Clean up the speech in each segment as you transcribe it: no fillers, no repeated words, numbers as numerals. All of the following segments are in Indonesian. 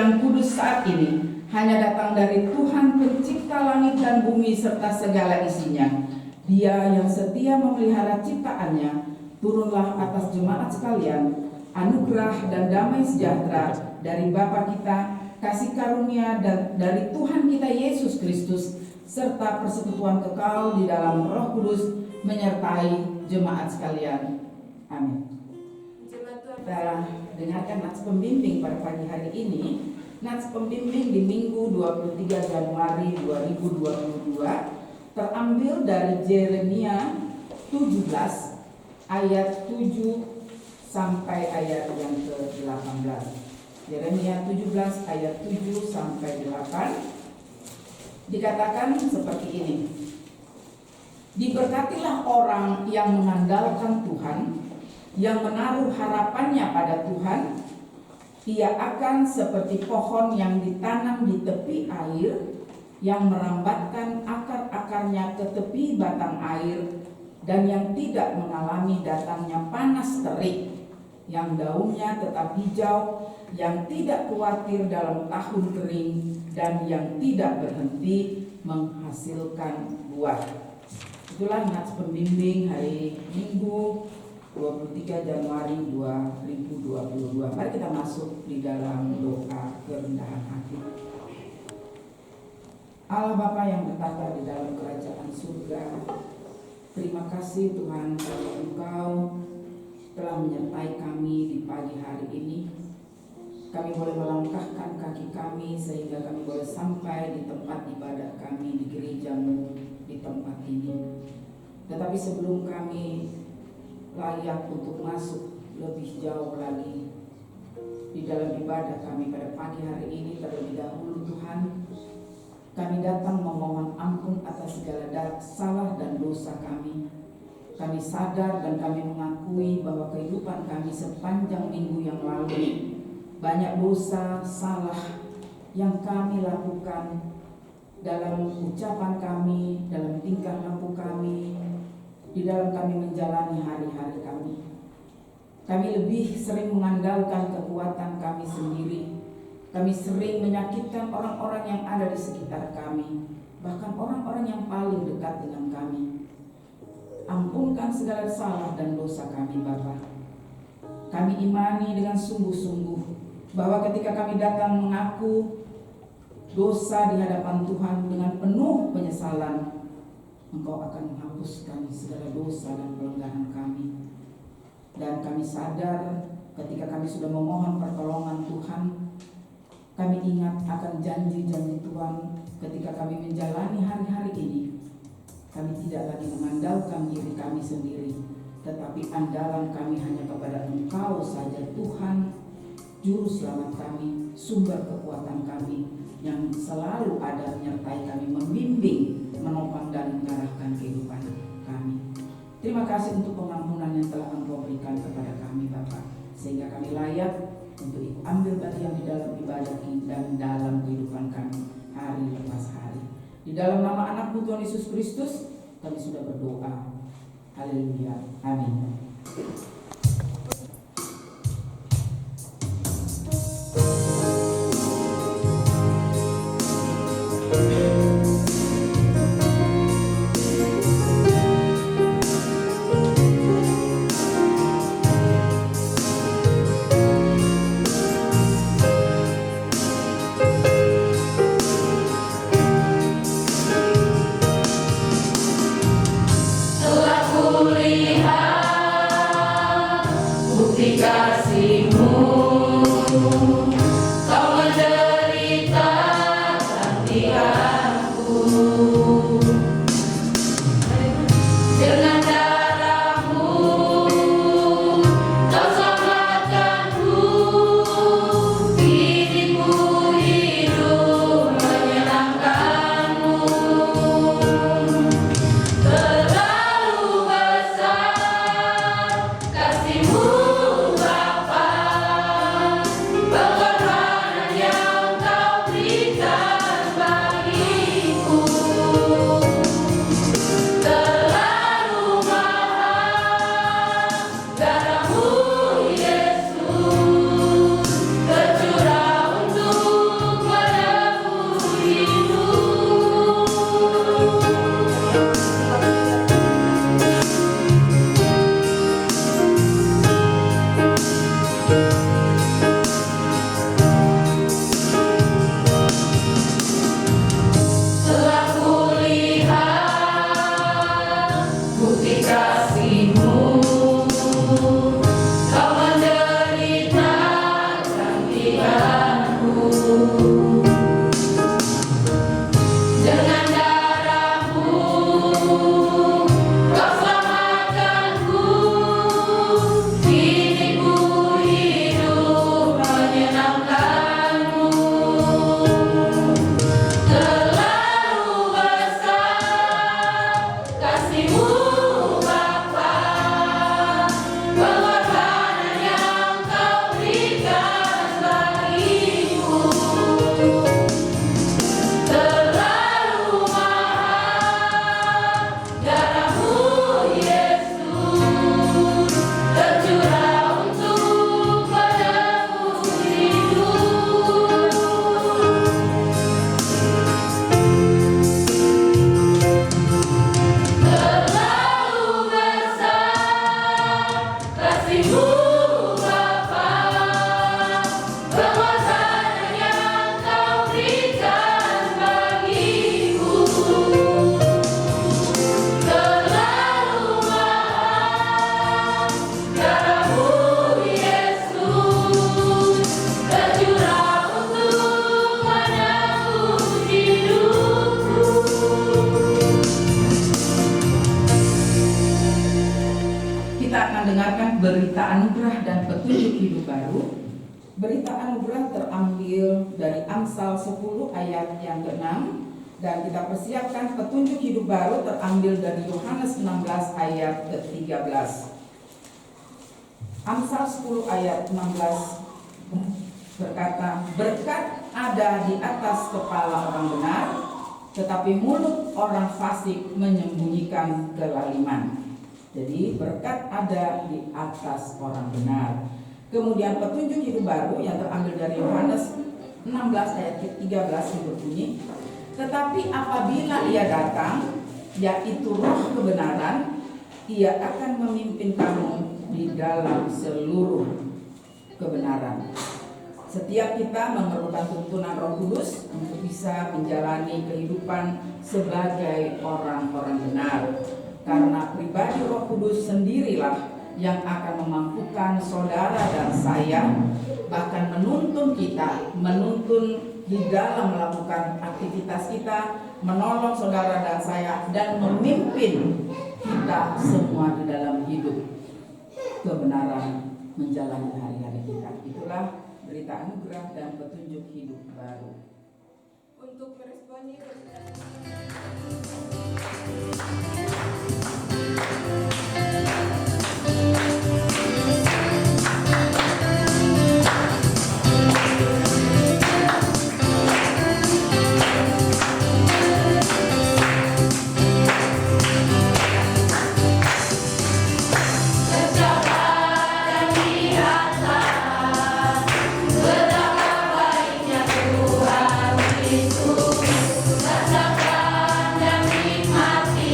yang kudus saat ini hanya datang dari Tuhan pencipta langit dan bumi serta segala isinya. Dia yang setia memelihara ciptaannya, turunlah atas jemaat sekalian anugerah dan damai sejahtera dari Bapa kita, kasih karunia dan dari Tuhan kita Yesus Kristus, serta persekutuan kekal di dalam Roh Kudus menyertai jemaat sekalian. Amin. Kita dengarkan nats pembimbing pada pagi hari ini. Nats pembimbing di Minggu 23 Januari 2022 terambil dari Yeremia 17 ayat 7 sampai ayat yang ke-18. Yeremia 17 ayat 7 sampai 8 dikatakan seperti ini. Diberkatilah orang yang mengandalkan Tuhan, yang menaruh harapannya pada Tuhan. Ia akan seperti pohon yang ditanam di tepi air, yang merambatkan akar-akarnya ke tepi batang air, dan yang tidak mengalami datangnya panas terik, yang daunnya tetap hijau, yang tidak khawatir dalam tahun kering, dan yang tidak berhenti menghasilkan buah. Itulah nats pembimbing hari Minggu 23 Januari 2022. Mari kita masuk di dalam doa kerendahan hati. Allah Bapa yang bertata di dalam kerajaan surga, terima kasih Tuhan karena Engkau telah menyertai kami di pagi hari ini. Kami boleh melangkahkan kaki kami sehingga kami boleh sampai di tempat ibadah kami di gereja-Mu di tempat ini. Tetapi sebelum kami layak untuk masuk lebih jauh lagi di dalam ibadah kami pada pagi hari ini, terlebih dahulu Tuhan, kami datang memohon ampun atas segala salah dan dosa kami. Kami sadar dan kami mengakui bahwa kehidupan kami sepanjang minggu yang lalu banyak dosa, salah yang kami lakukan dalam ucapan kami, dalam tingkah laku kami, di dalam kami menjalani hari-hari kami. Kami lebih sering mengandalkan kekuatan kami sendiri. Kami sering menyakitkan orang-orang yang ada di sekitar kami, bahkan orang-orang yang paling dekat dengan kami. Ampunkan segala salah dan dosa kami, Bapa. Kami imani dengan sungguh-sungguh bahwa ketika kami datang mengaku dosa di hadapan Tuhan dengan penuh penyesalan, Engkau akan menghapuskan segala dosa dan pelanggaran kami. Dan kami sadar ketika kami sudah memohon pertolongan Tuhan, kami ingat akan janji-janji Tuhan ketika kami menjalani hari-hari ini. Kami tidak lagi mengandalkan diri kami sendiri, tetapi andalan kami hanya kepada Engkau saja, Tuhan, Juru Selamat kami, sumber kekuatan kami, yang selalu ada menyertai kami, membimbing, menopang dan mengarahkan kehidupan kami. Terima kasih untuk pengampunan yang telah Engkau berikan kepada kami, Bapa, sehingga kami layak untuk ambil bagian di dalam ibadah dan dalam kehidupan kami hari lepas hari. Di dalam nama Anak-Mu Tuhan Yesus Kristus kami sudah berdoa. Haleluya. Amin. Kasih-Mu Bapa. Berita anugerah dan petunjuk hidup baru. Berita anugerah terambil dari Amsal 10 ayat yang ke-6, dan kita persiapkan petunjuk hidup baru terambil dari Yohanes 16 ayat ke-13. Amsal 10 ayat 16 berkata, berkat ada di atas kepala orang benar, tetapi mulut orang fasik menyembunyikan kelaliman. Jadi berkat ada di atas orang benar. Kemudian petunjuk hidup baru yang terambil dari Yohanes 16 ayat ke-13 yang berbunyi, tetapi apabila ia datang, yaitu roh kebenaran, ia akan memimpin kamu di dalam seluruh kebenaran. Setiap kita memerlukan tuntunan Roh Kudus untuk bisa menjalani kehidupan sebagai orang-orang benar. Karena pribadi Roh Kudus sendirilah yang akan memampukan saudara dan saya, bahkan menuntun kita, menuntun di dalam melakukan aktivitas kita, menolong saudara dan saya, dan memimpin kita semua di dalam hidup kebenaran menjalani hari-hari kita. Itulah berita anugerah dan petunjuk hidup baru. Untuk meresponi Rasakan dan nikmati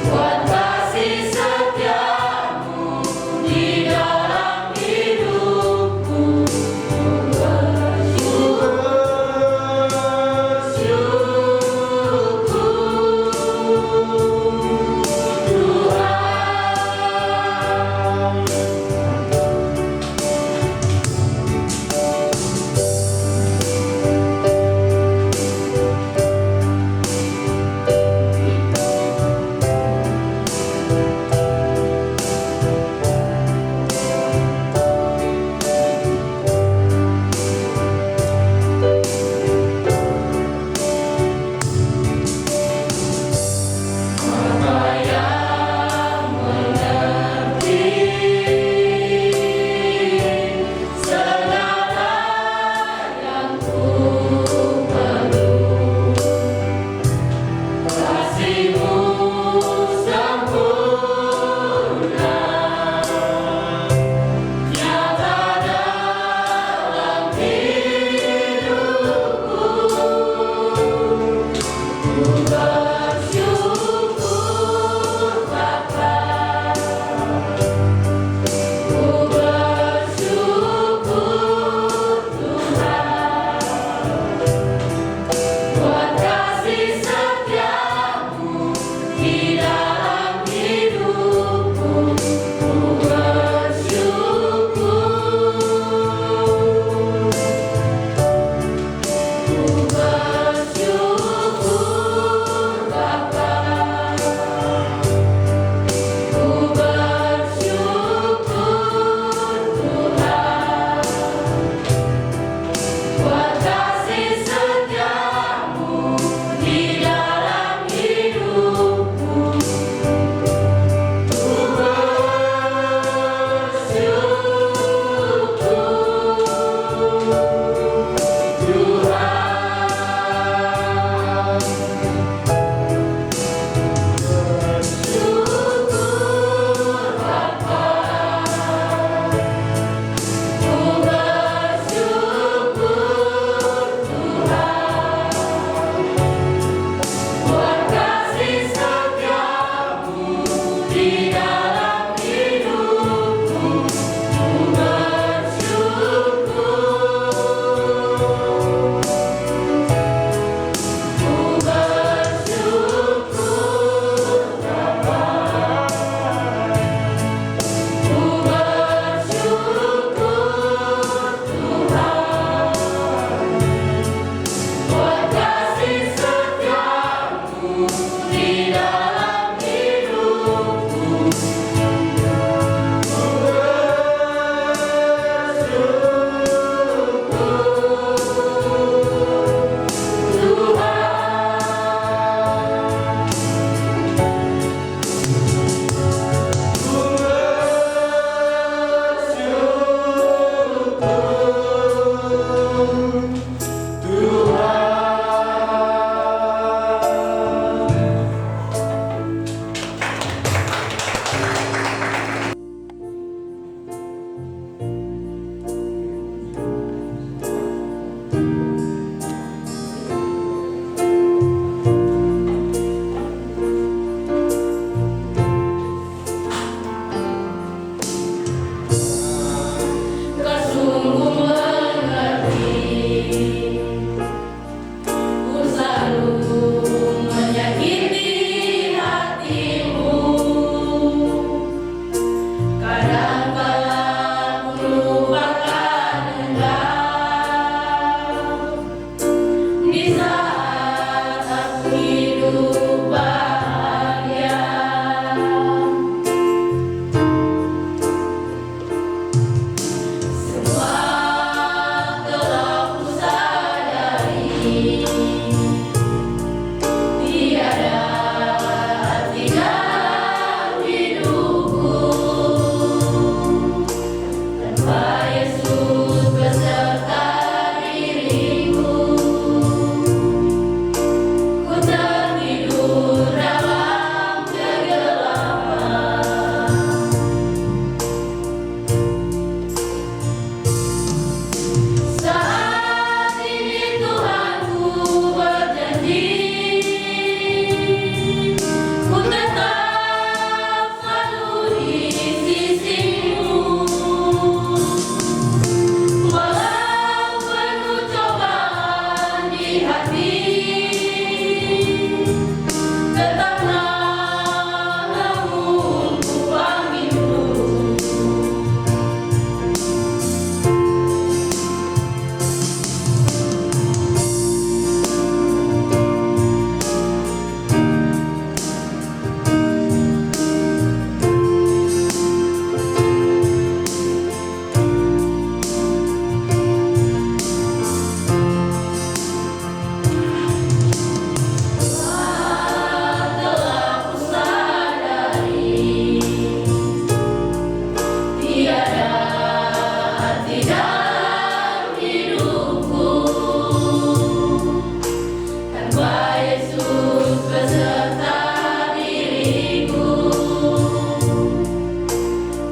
buat kasih setiamu di dalam hidupku.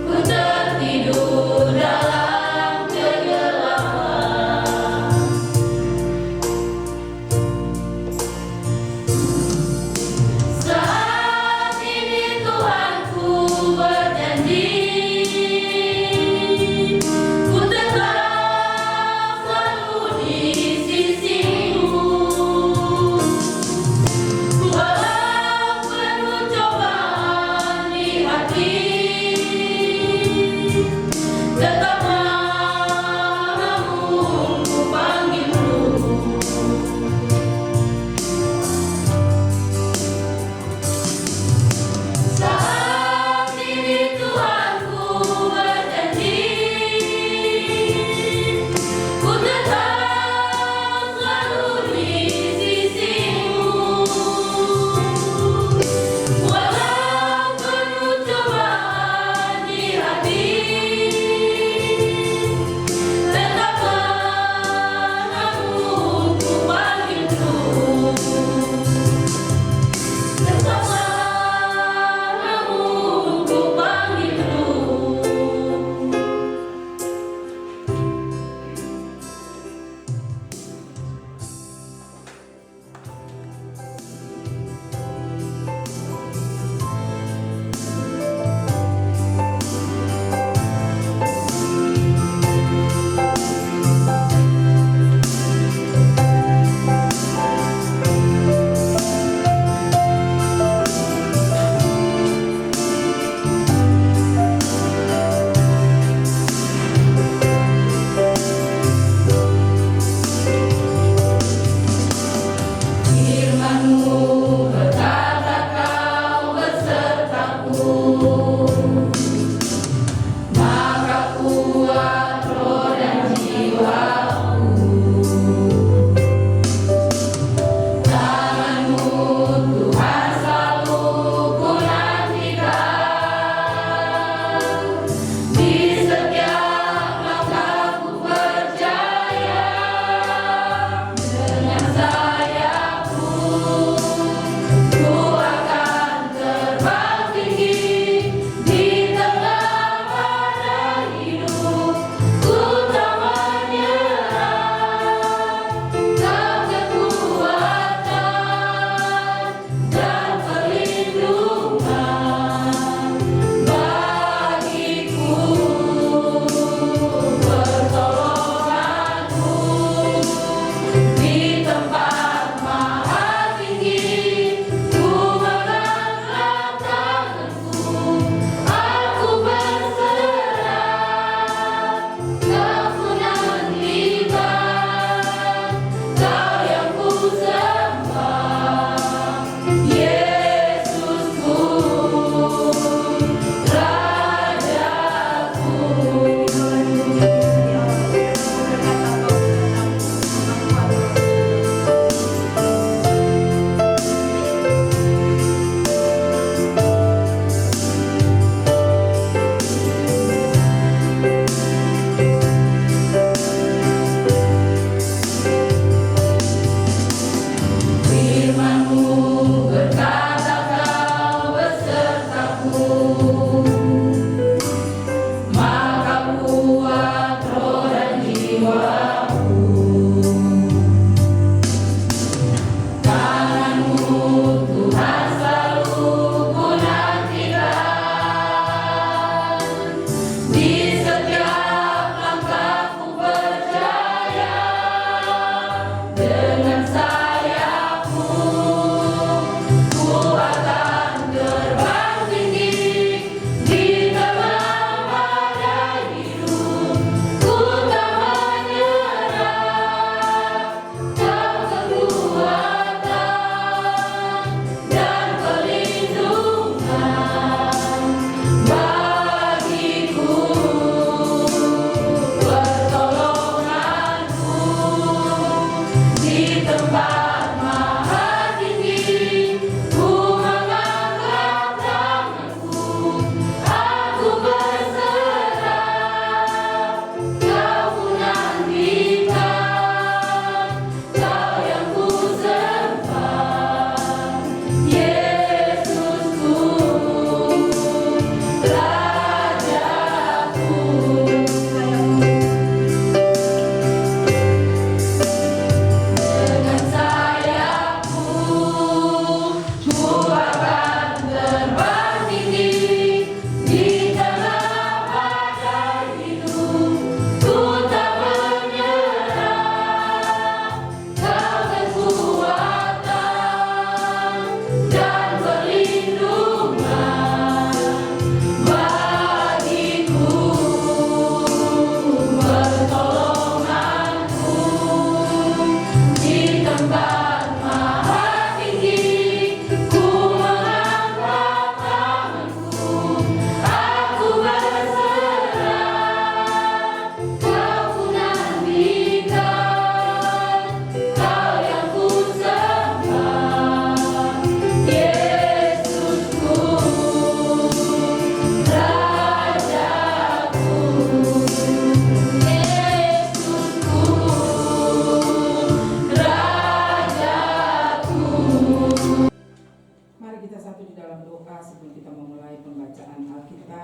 ku tertidur dalam kegelapan. Saat ini Tuhanku berjanji, ku tetap selalu di sisimu. Walau penuh cobaan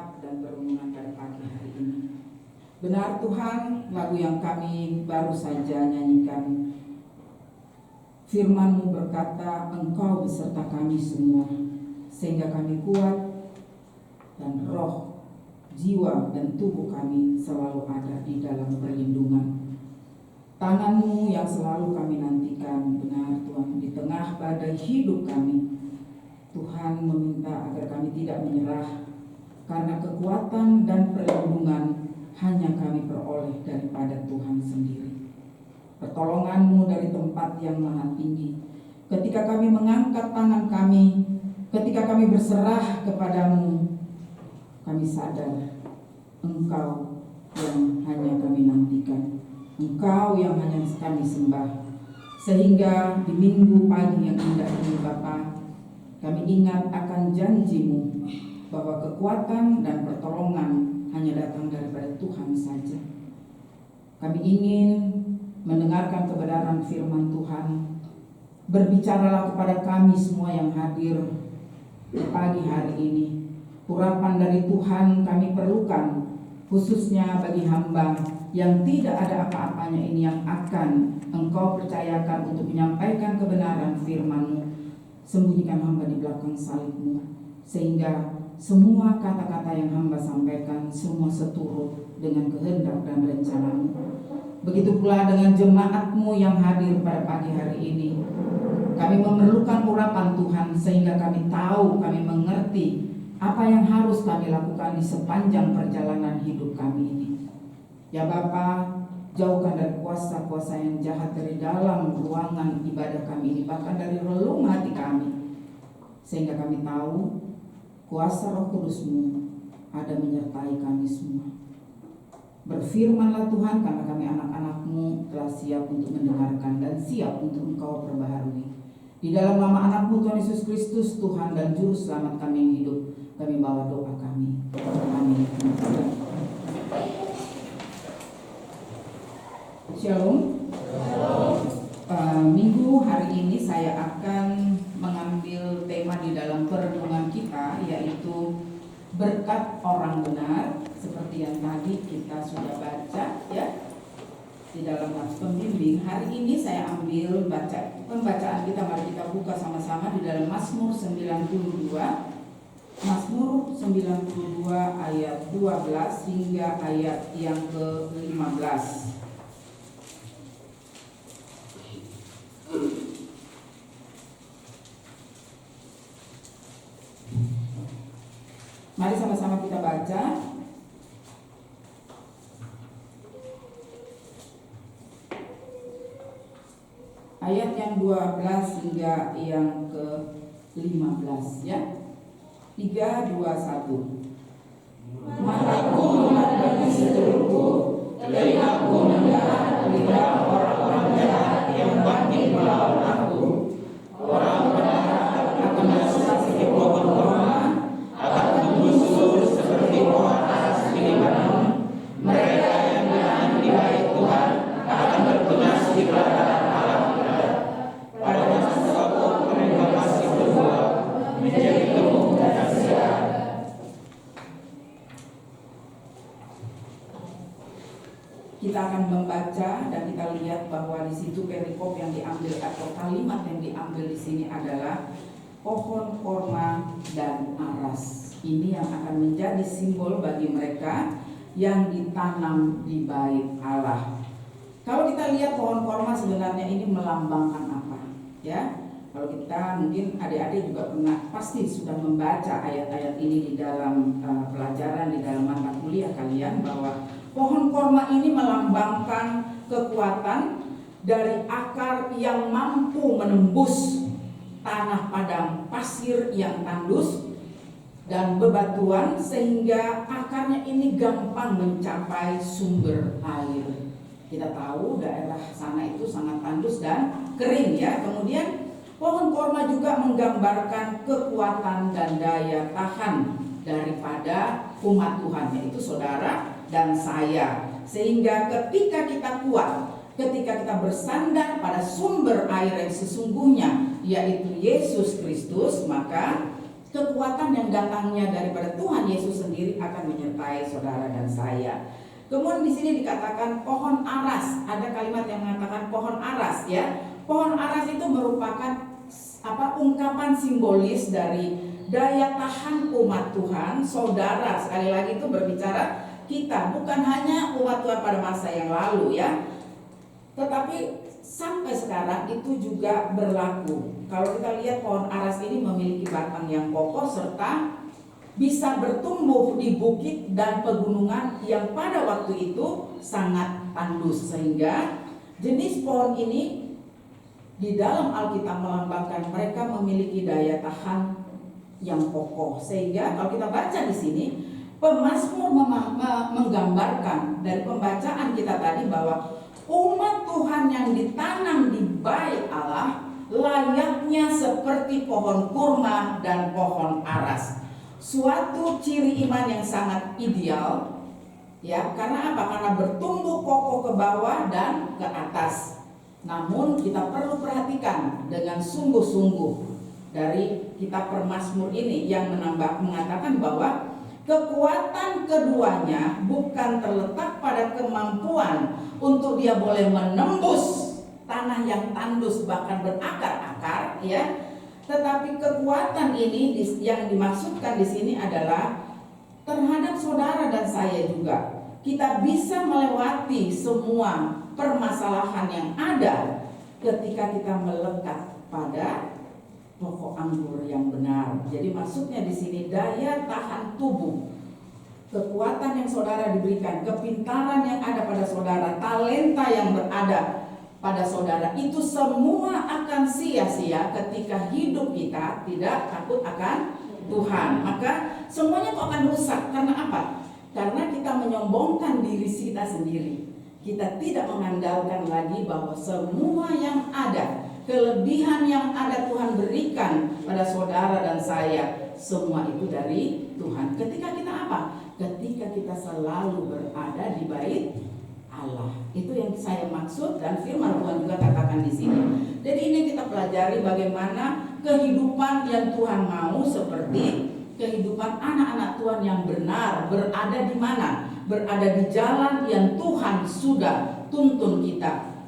doa dan perenungan pada pagi hari ini. Benar Tuhan, lagu yang kami baru saja nyanyikan, firman-Mu berkata, Engkau beserta kami semua, sehingga kami kuat dan roh, jiwa dan tubuh kami selalu ada di dalam perlindungan. Tangan-Mu yang selalu kami nantikan, benar Tuhan, di tengah badai hidup kami. Tuhan meminta agar kami tidak menyerah, karena kekuatan dan perlindungan hanya kami peroleh daripada Tuhan sendiri. Pertolongan-Mu dari tempat yang maha tinggi. Ketika kami mengangkat tangan kami, ketika kami berserah kepadamu, kami sadar Engkau yang hanya kami nantikan, Engkau yang hanya kami sembah. Sehingga di minggu pagi yang indah ini Bapa, kami ingat akan janji-Mu bahwa kekuatan dan pertolongan hanya datang daripada Tuhan saja. Kami ingin mendengarkan kebenaran firman Tuhan. Berbicaralah kepada kami semua yang hadir di pagi hari ini. Urapan dari Tuhan kami perlukan, khususnya bagi hamba yang tidak ada apa-apanya ini yang akan Engkau percayakan untuk menyampaikan kebenaran firman-Mu. Sembunyikan hamba di belakang salib-Mu, sehingga semua kata-kata yang hamba sampaikan semua seturut dengan kehendak dan rencana-Mu. Begitu pula dengan jemaat-Mu yang hadir pada pagi hari ini. Kami memerlukan urapan Tuhan sehingga kami tahu, kami mengerti apa yang harus kami lakukan di sepanjang perjalanan hidup kami ini. Ya Bapa, jauhkan dari kuasa-kuasa yang jahat dari dalam ruangan ibadah kami ini, bahkan dari relung hati kami, sehingga kami tahu kuasa Roh Kudus-Mu ada menyertai kami semua. Berfirmanlah Tuhan, karena kami anak-anak-Mu telah siap untuk mendengarkan dan siap untuk Engkau perbaharui. Di dalam nama anak-Mu Tuhan Yesus Kristus, Tuhan dan Juru Selamat kami yang hidup, kami bawa doa kami. Amin. Shalom. Minggu hari ini saya akan mengambil tema di dalam perenungan kita, yaitu berkat orang benar, seperti yang tadi kita sudah baca ya di dalam nats pembimbing. Hari ini saya ambil pembacaan kita, mari kita buka sama-sama di dalam Mazmur 92. Mazmur 92 ayat 12 hingga ayat yang ke-15. Mari sama-sama kita baca. Ayat yang 12 hingga yang ke-15 ya. 3, 2, 1. Mataku memandang sekelilingku, telingaku mendengar berita orang-orang jahat yang bangkit melawan aku. Orang benar akan seperti pohon korma, akan menggusur seperti pohon aras di Libanon. Mereka yang berani di bait Tuhan akan bertunas di pelataran alam kita. Pada masa sokok mereka masih berbuah menjadi gemuk dan sehat. Kita akan membaca dan kita lihat bahwa di situ perikop yang diambil atau kalimat yang diambil di sini adalah pohon korma dan aras. Ini yang akan menjadi simbol bagi mereka yang ditanam di bait Allah. Kalau kita lihat pohon korma sebenarnya ini melambangkan apa? Ya, kalau kita mungkin adik-adik juga pasti sudah membaca ayat-ayat ini di dalam pelajaran di dalam mata kuliah kalian, bahwa pohon korma ini melambangkan kekuatan dari akar yang mampu menembus tanah padang pasir yang tandus dan bebatuan, sehingga akarnya ini gampang mencapai sumber air. Kita tahu daerah sana itu sangat tandus dan kering ya. Kemudian pohon korma juga menggambarkan kekuatan dan daya tahan daripada umat Tuhan, yaitu saudara dan saya. Sehingga ketika kita kuat, ketika kita bersandar pada sumber air yang sesungguhnya, yaitu Yesus Kristus, maka kekuatan yang datangnya daripada Tuhan Yesus sendiri akan menyertai saudara dan saya. Kemudian di sini dikatakan pohon aras. Ada kalimat yang mengatakan pohon aras ya. Pohon aras itu merupakan ungkapan simbolis dari daya tahan umat Tuhan, saudara. Sekali lagi itu berbicara kita, bukan hanya umat Tuhan pada masa yang lalu ya, tetapi sampai sekarang itu juga berlaku. Kalau kita lihat pohon aras ini memiliki batang yang kokoh serta bisa bertumbuh di bukit dan pegunungan yang pada waktu itu sangat tandus, sehingga jenis pohon ini di dalam Alkitab melambangkan mereka memiliki daya tahan yang kokoh. Sehingga kalau kita baca di sini, pemazmur menggambarkan dari pembacaan kita tadi bahwa umat Tuhan yang ditanam di bait Allah layaknya seperti pohon kurma dan pohon aras. Suatu ciri iman yang sangat ideal ya, karena apa? Karena bertumbuh kokoh ke bawah dan ke atas. Namun kita perlu perhatikan dengan sungguh-sungguh dari kitab Mazmur ini yang mengatakan bahwa kekuatan keduanya bukan terletak pada kemampuan untuk dia boleh menembus tanah yang tandus bahkan berakar-akar ya. Tetapi kekuatan ini yang dimaksudkan di sini adalah terhadap saudara dan saya juga. Kita bisa melewati semua permasalahan yang ada ketika kita melekat pada pokok anggur yang benar. Jadi maksudnya di sini daya tahan tubuh, kekuatan yang saudara diberikan, kepintaran yang ada pada saudara, talenta yang berada pada saudara, itu semua akan sia-sia ketika hidup kita tidak takut akan Tuhan. Maka semuanya itu akan rusak. Karena apa? Karena kita menyombongkan diri kita sendiri. Kita tidak mengandalkan lagi bahwa semua yang ada, kelebihan yang ada Tuhan berikan pada saudara dan saya, semua itu dari Tuhan. Ketika kita apa? Ketika kita selalu berada di bait Allah. Itu yang saya maksud dan firman Tuhan juga katakan di sini. Jadi ini kita pelajari bagaimana kehidupan yang Tuhan mau, seperti kehidupan anak-anak Tuhan yang benar, berada di mana? Berada di jalan yang Tuhan sudah tuntun kita.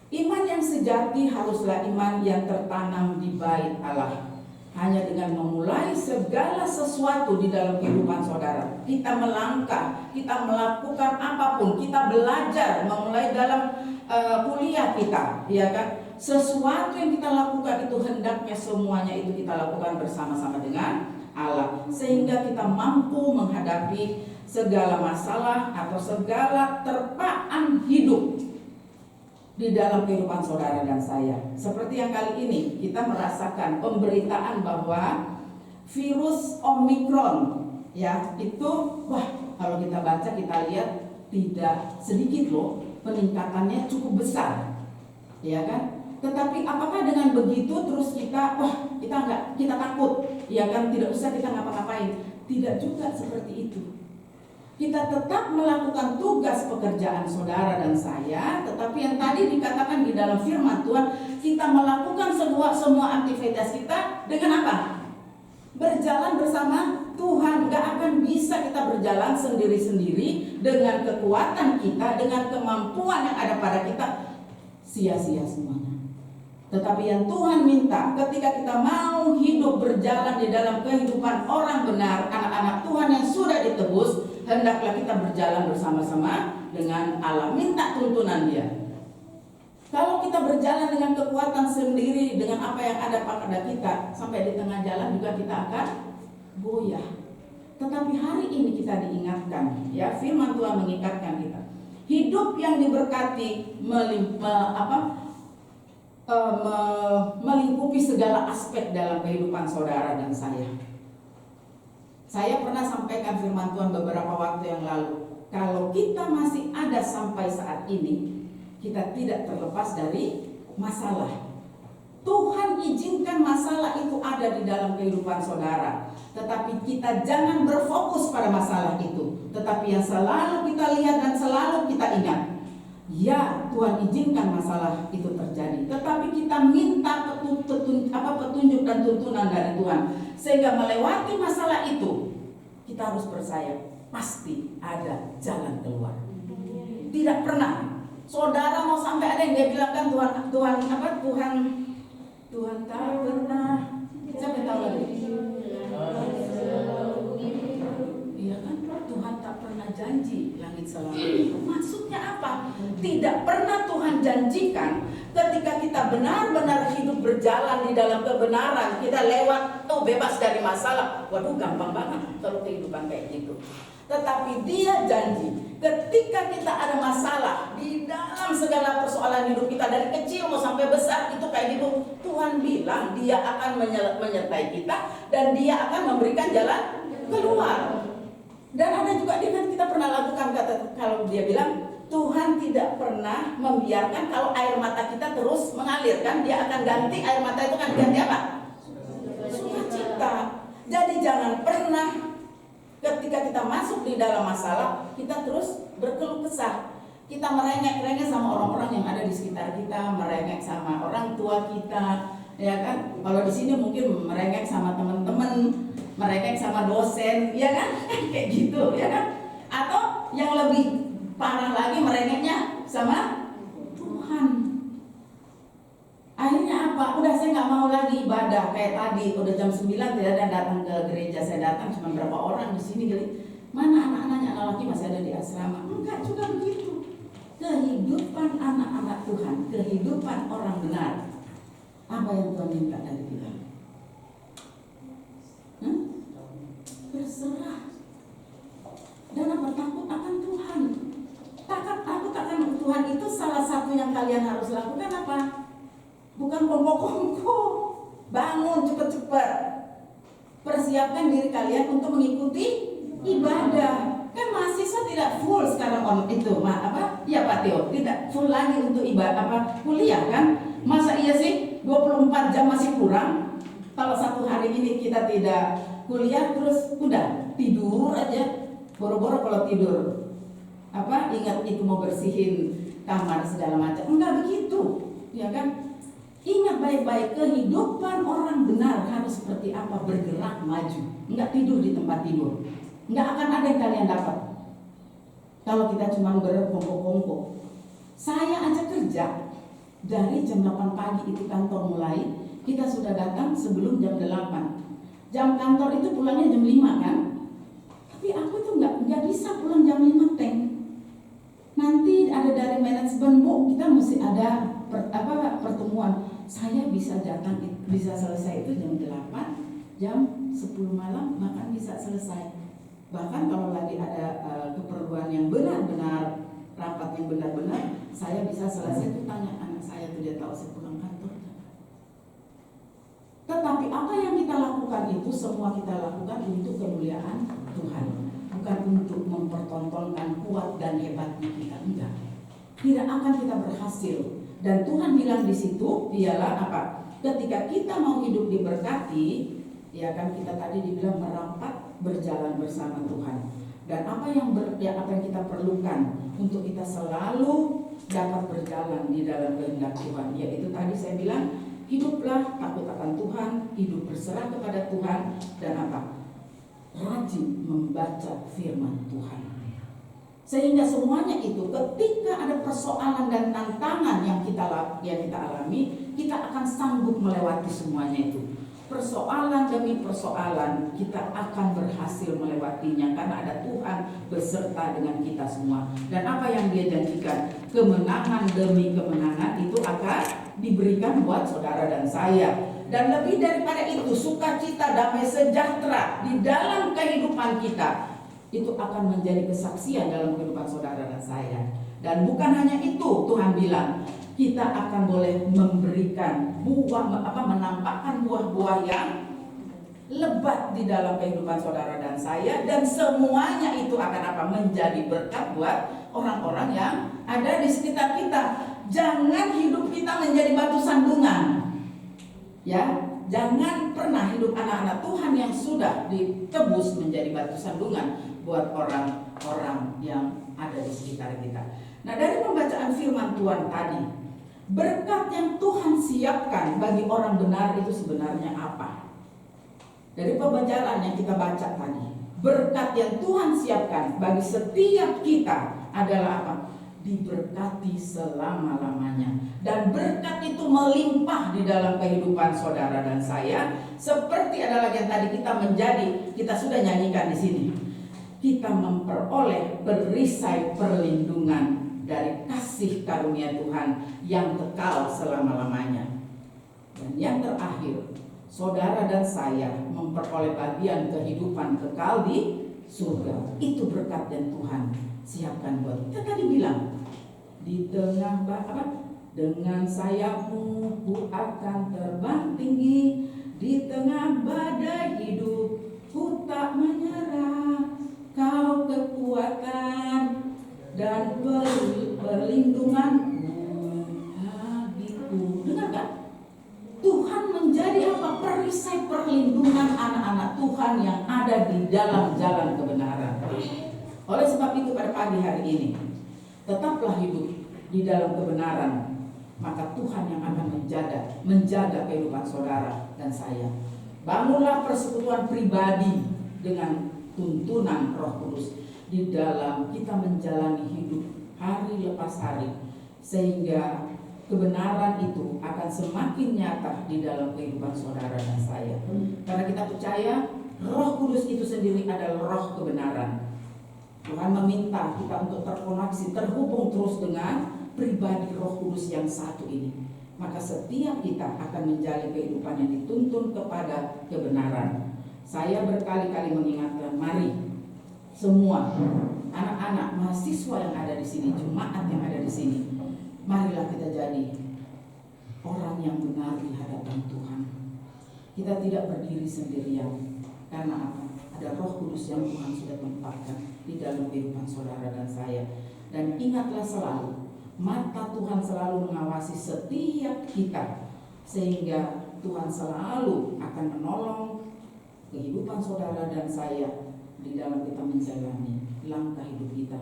Iman yang sejati haruslah iman yang tertanam di bait Allah. Hanya dengan memulai segala sesuatu di dalam kehidupan saudara, kita melangkah, kita melakukan apapun, kita belajar, memulai dalam kuliah kita, ya kan? Sesuatu yang kita lakukan itu hendaknya semuanya itu kita lakukan bersama-sama dengan Allah, sehingga kita mampu menghadapi segala masalah atau segala terpaan hidup di dalam kehidupan saudara dan saya. Seperti yang kali ini kita merasakan pemberitaan bahwa virus Omikron ya, itu kalau kita baca, kita lihat tidak sedikit loh, peningkatannya cukup besar, ya kan? Tetapi apakah dengan begitu terus kita kita takut, ya kan, tidak usah kita ngapa-ngapain? Tidak juga seperti itu. Kita tetap melakukan tugas pekerjaan saudara dan saya, tetapi yang tadi dikatakan di dalam firman Tuhan, kita melakukan semua aktivitas kita dengan apa? Berjalan bersama Tuhan. Gak akan bisa kita berjalan sendiri-sendiri dengan kekuatan kita, dengan kemampuan yang ada pada kita, sia-sia semuanya. Tetapi yang Tuhan minta, ketika kita mau hidup berjalan di dalam kehidupan orang benar, anak-anak Tuhan yang sudah ditebus, hendaklah kita berjalan bersama-sama dengan Allah, minta tuntunan Dia. Kalau kita berjalan dengan kekuatan sendiri, dengan apa yang ada pada kita, sampai di tengah jalan juga kita akan goyah. Tetapi hari ini kita diingatkan, ya, firman Tuhan mengingatkan kita, hidup yang diberkati melingkupi segala aspek dalam kehidupan saudara dan saya. Saya pernah sampaikan firman Tuhan beberapa waktu yang lalu, kalau kita masih ada sampai saat ini, kita tidak terlepas dari masalah. Tuhan izinkan masalah itu ada di dalam kehidupan saudara, tetapi kita jangan berfokus pada masalah itu. Tetapi yang selalu kita lihat dan selalu kita ingat, ya, Tuhan izinkan masalah itu terjadi, tetapi kita minta petunjuk dan tuntunan dari Tuhan, sehingga melewati masalah itu kita harus percaya pasti ada jalan keluar. Tidak pernah. Saudara mau sampai ada yang dia bilang kan Tuhan tak pernah. Siapa yang tahu lagi? Iya kan, Tuhan tak pernah janji langit selama. Maksudnya apa? Tidak pernah Tuhan janjikan ketika kita benar-benar hidup berjalan di dalam kebenaran, kita lewat bebas dari masalah. Waduh, gampang banget kalau kehidupan kayak gitu. Tetapi Dia janji ketika kita ada masalah di dalam segala persoalan hidup kita, dari kecil mau sampai besar itu kayak gitu, Tuhan bilang Dia akan menyertai kita dan Dia akan memberikan jalan keluar. Dan ada juga kita pernah lakukan kalau Dia bilang Tuhan tidak pernah membiarkan kalau air mata kita terus mengalir, kan Dia akan ganti air mata itu, kan ganti apa? Sukacita. Jadi jangan pernah ketika kita masuk di dalam masalah kita terus berkeluh kesah, kita merengek-rengek sama orang-orang yang ada di sekitar kita, merengek sama orang tua kita, ya kan? Kalau di sini mungkin merengek sama teman-teman, merengek sama dosen, ya kan? Kayak gitu, ya kan? Atau yang lebih parah lagi merengeknya sama Tuhan. Akhirnya apa? Udah saya nggak mau lagi ibadah kayak tadi. Udah jam 9 tidak ada datang ke gereja. Saya datang cuma berapa orang di sini. Mana anak-anaknya? Anak laki masih ada di asrama. Enggak juga begitu. Kehidupan anak-anak Tuhan, kehidupan orang benar. Apa yang Tuhan minta dari kita? Berserah. Dan apa? Takut akan Tuhan. Takut akan Tuhan itu salah satu yang kalian harus lakukan apa? Bukan kongko-kongko. Bangun cepat-cepat. Persiapkan diri kalian untuk mengikuti ibadah. Kan mahasiswa tidak full sekarang ya Pak Teo, tidak full lagi untuk ibadah kuliah kan? Masa iya sih 24 jam masih kurang? Kalau satu hari ini kita tidak kuliah terus udah tidur aja. Boro-boro kalau tidur ingat itu mau bersihin kamar segala macam. Enggak begitu, ya kan? Ingat baik-baik, kehidupan orang benar harus seperti apa, bergerak maju. Enggak tidur di tempat tidur. Enggak akan ada yang kalian dapat kalau kita cuma berkongko-kongko. Saya aja kerja dari jam 8 pagi itu kantor mulai, kita sudah datang sebelum jam 8. Jam kantor itu pulangnya jam 5 kan? Tapi aku tuh enggak bisa pulang jam 5 teng. Nanti ada dari manajemen, Bu, kita mesti ada pertemuan. Saya bisa datang, bisa selesai itu jam 8, jam 10 malam bahkan bisa selesai. Bahkan kalau lagi ada keperluan yang benar-benar, rapat yang benar-benar, saya bisa selesai itu tanya anak saya tuh, dia tahu saya pulang kantor. Tetapi apa yang kita lakukan itu semua kita lakukan untuk kemuliaan Tuhan, bukan untuk mempertontonkan kuat dan hebatnya kita, enggak. Tidak akan kita berhasil. Dan Tuhan bilang di situ ialah apa? Ketika kita mau hidup diberkati, ya kan, kita tadi dibilang merapat berjalan bersama Tuhan. Dan apa yang kita perlukan untuk kita selalu dapat berjalan di dalam kehendak Tuhan, yaitu tadi saya bilang hiduplah takut akan Tuhan, hidup berserah kepada Tuhan, dan apa? Rajin membaca firman Tuhan. Sehingga semuanya itu ketika ada persoalan dan tantangan yang kita alami, kita akan sanggup melewati semuanya itu. Persoalan demi persoalan kita akan berhasil melewatinya karena ada Tuhan beserta dengan kita semua. Dan apa yang Dia janjikan, kemenangan demi kemenangan itu akan diberikan buat saudara dan saya. Dan lebih daripada itu, sukacita, damai sejahtera di dalam kehidupan kita itu akan menjadi kesaksian dalam kehidupan saudara dan saya. Dan bukan hanya itu, Tuhan bilang kita akan boleh memberikan menampakkan buah-buah yang lebat di dalam kehidupan saudara dan saya, dan semuanya itu akan menjadi berkat buat orang-orang yang ada di sekitar kita. Jangan hidup kita menjadi batu sandungan, ya. Jangan pernah hidup anak-anak Tuhan yang sudah ditebus menjadi batu sandungan buat orang-orang yang ada di sekitar kita. Nah, dari pembacaan firman Tuhan tadi, berkat yang Tuhan siapkan bagi orang benar itu sebenarnya apa? Dari pembacaan yang kita baca tadi, Berkat yang Tuhan siapkan bagi setiap kita adalah apa? Diberkati selama-lamanya. Dan berkat itu melimpah di dalam kehidupan saudara dan saya. Seperti adalah yang tadi kita sudah nyanyikan di sini. Kita memperoleh perisai perlindungan dari kasih karunia Tuhan yang kekal selama-lamanya. Dan yang terakhir, saudara dan saya memperoleh bagian kehidupan kekal di surga. Itu berkat yang Tuhan siapkan buat kita. Tadi bilang, di tengah dengan sayapmu ku akan terbang tinggi, di tengah badai hidup ku tak menyerah. Kau kekuatan dan perlindunganku bagiku. Dengar gak? Tuhan menjadi apa? Perisai perlindungan anak-anak Tuhan yang ada di dalam jalan kebenaran. Oleh sebab itu pada pagi hari ini, tetaplah hidup di dalam kebenaran, maka Tuhan yang akan menjaga kehidupan saudara dan saya. Bangunlah persekutuan pribadi dengan tuntunan Roh Kudus di dalam kita menjalani hidup hari lepas hari, sehingga kebenaran itu akan semakin nyata di dalam kehidupan saudara dan saya. Karena kita percaya Roh Kudus itu sendiri adalah roh kebenaran. Tuhan meminta kita untuk terkoneksi, terhubung terus dengan pribadi Roh Kudus yang satu ini. Maka setiap kita akan menjalani kehidupan yang dituntun kepada kebenaran. Saya berkali-kali mengingatkan, mari semua anak-anak mahasiswa yang ada di sini, jemaat yang ada di sini, marilah kita jadi orang yang benar di hadapan Tuhan. Kita tidak berdiri sendirian. Karena apa? Ada Roh Kudus yang Tuhan sudah tempatkan di dalam kehidupan saudara dan saya. Dan ingatlah selalu, mata Tuhan selalu mengawasi setiap kita, sehingga Tuhan selalu akan menolong kehidupan saudara dan saya di dalam kita menjalani langkah hidup kita,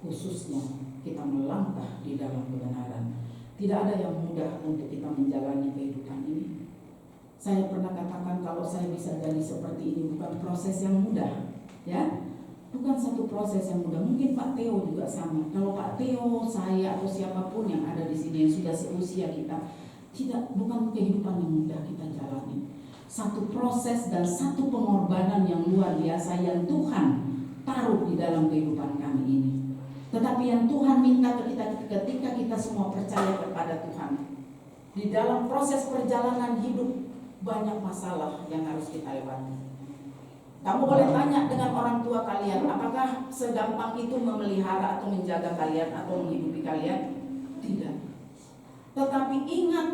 khususnya kita melangkah di dalam kebenaran. Tidak ada yang mudah untuk kita menjalani kehidupan ini. Saya pernah katakan, kalau saya bisa jadi seperti ini bukan proses yang mudah, ya, bukan satu proses yang mudah. Mungkin Pak Theo juga sama. Kalau Pak Theo, saya atau siapapun yang ada di sini yang sudah seusia kita, bukan kehidupan yang mudah kita jalani. Satu proses dan satu pengorbanan yang luar biasa yang Tuhan taruh di dalam kehidupan kami ini. Tetapi yang Tuhan minta ke kita ketika kita semua percaya kepada Tuhan, di dalam proses perjalanan hidup banyak masalah yang harus kita lewati. Kamu boleh tanya dengan orang tua kalian, apakah segampang itu memelihara atau menjaga kalian atau menghidupi kalian? Tidak. Tetapi ingat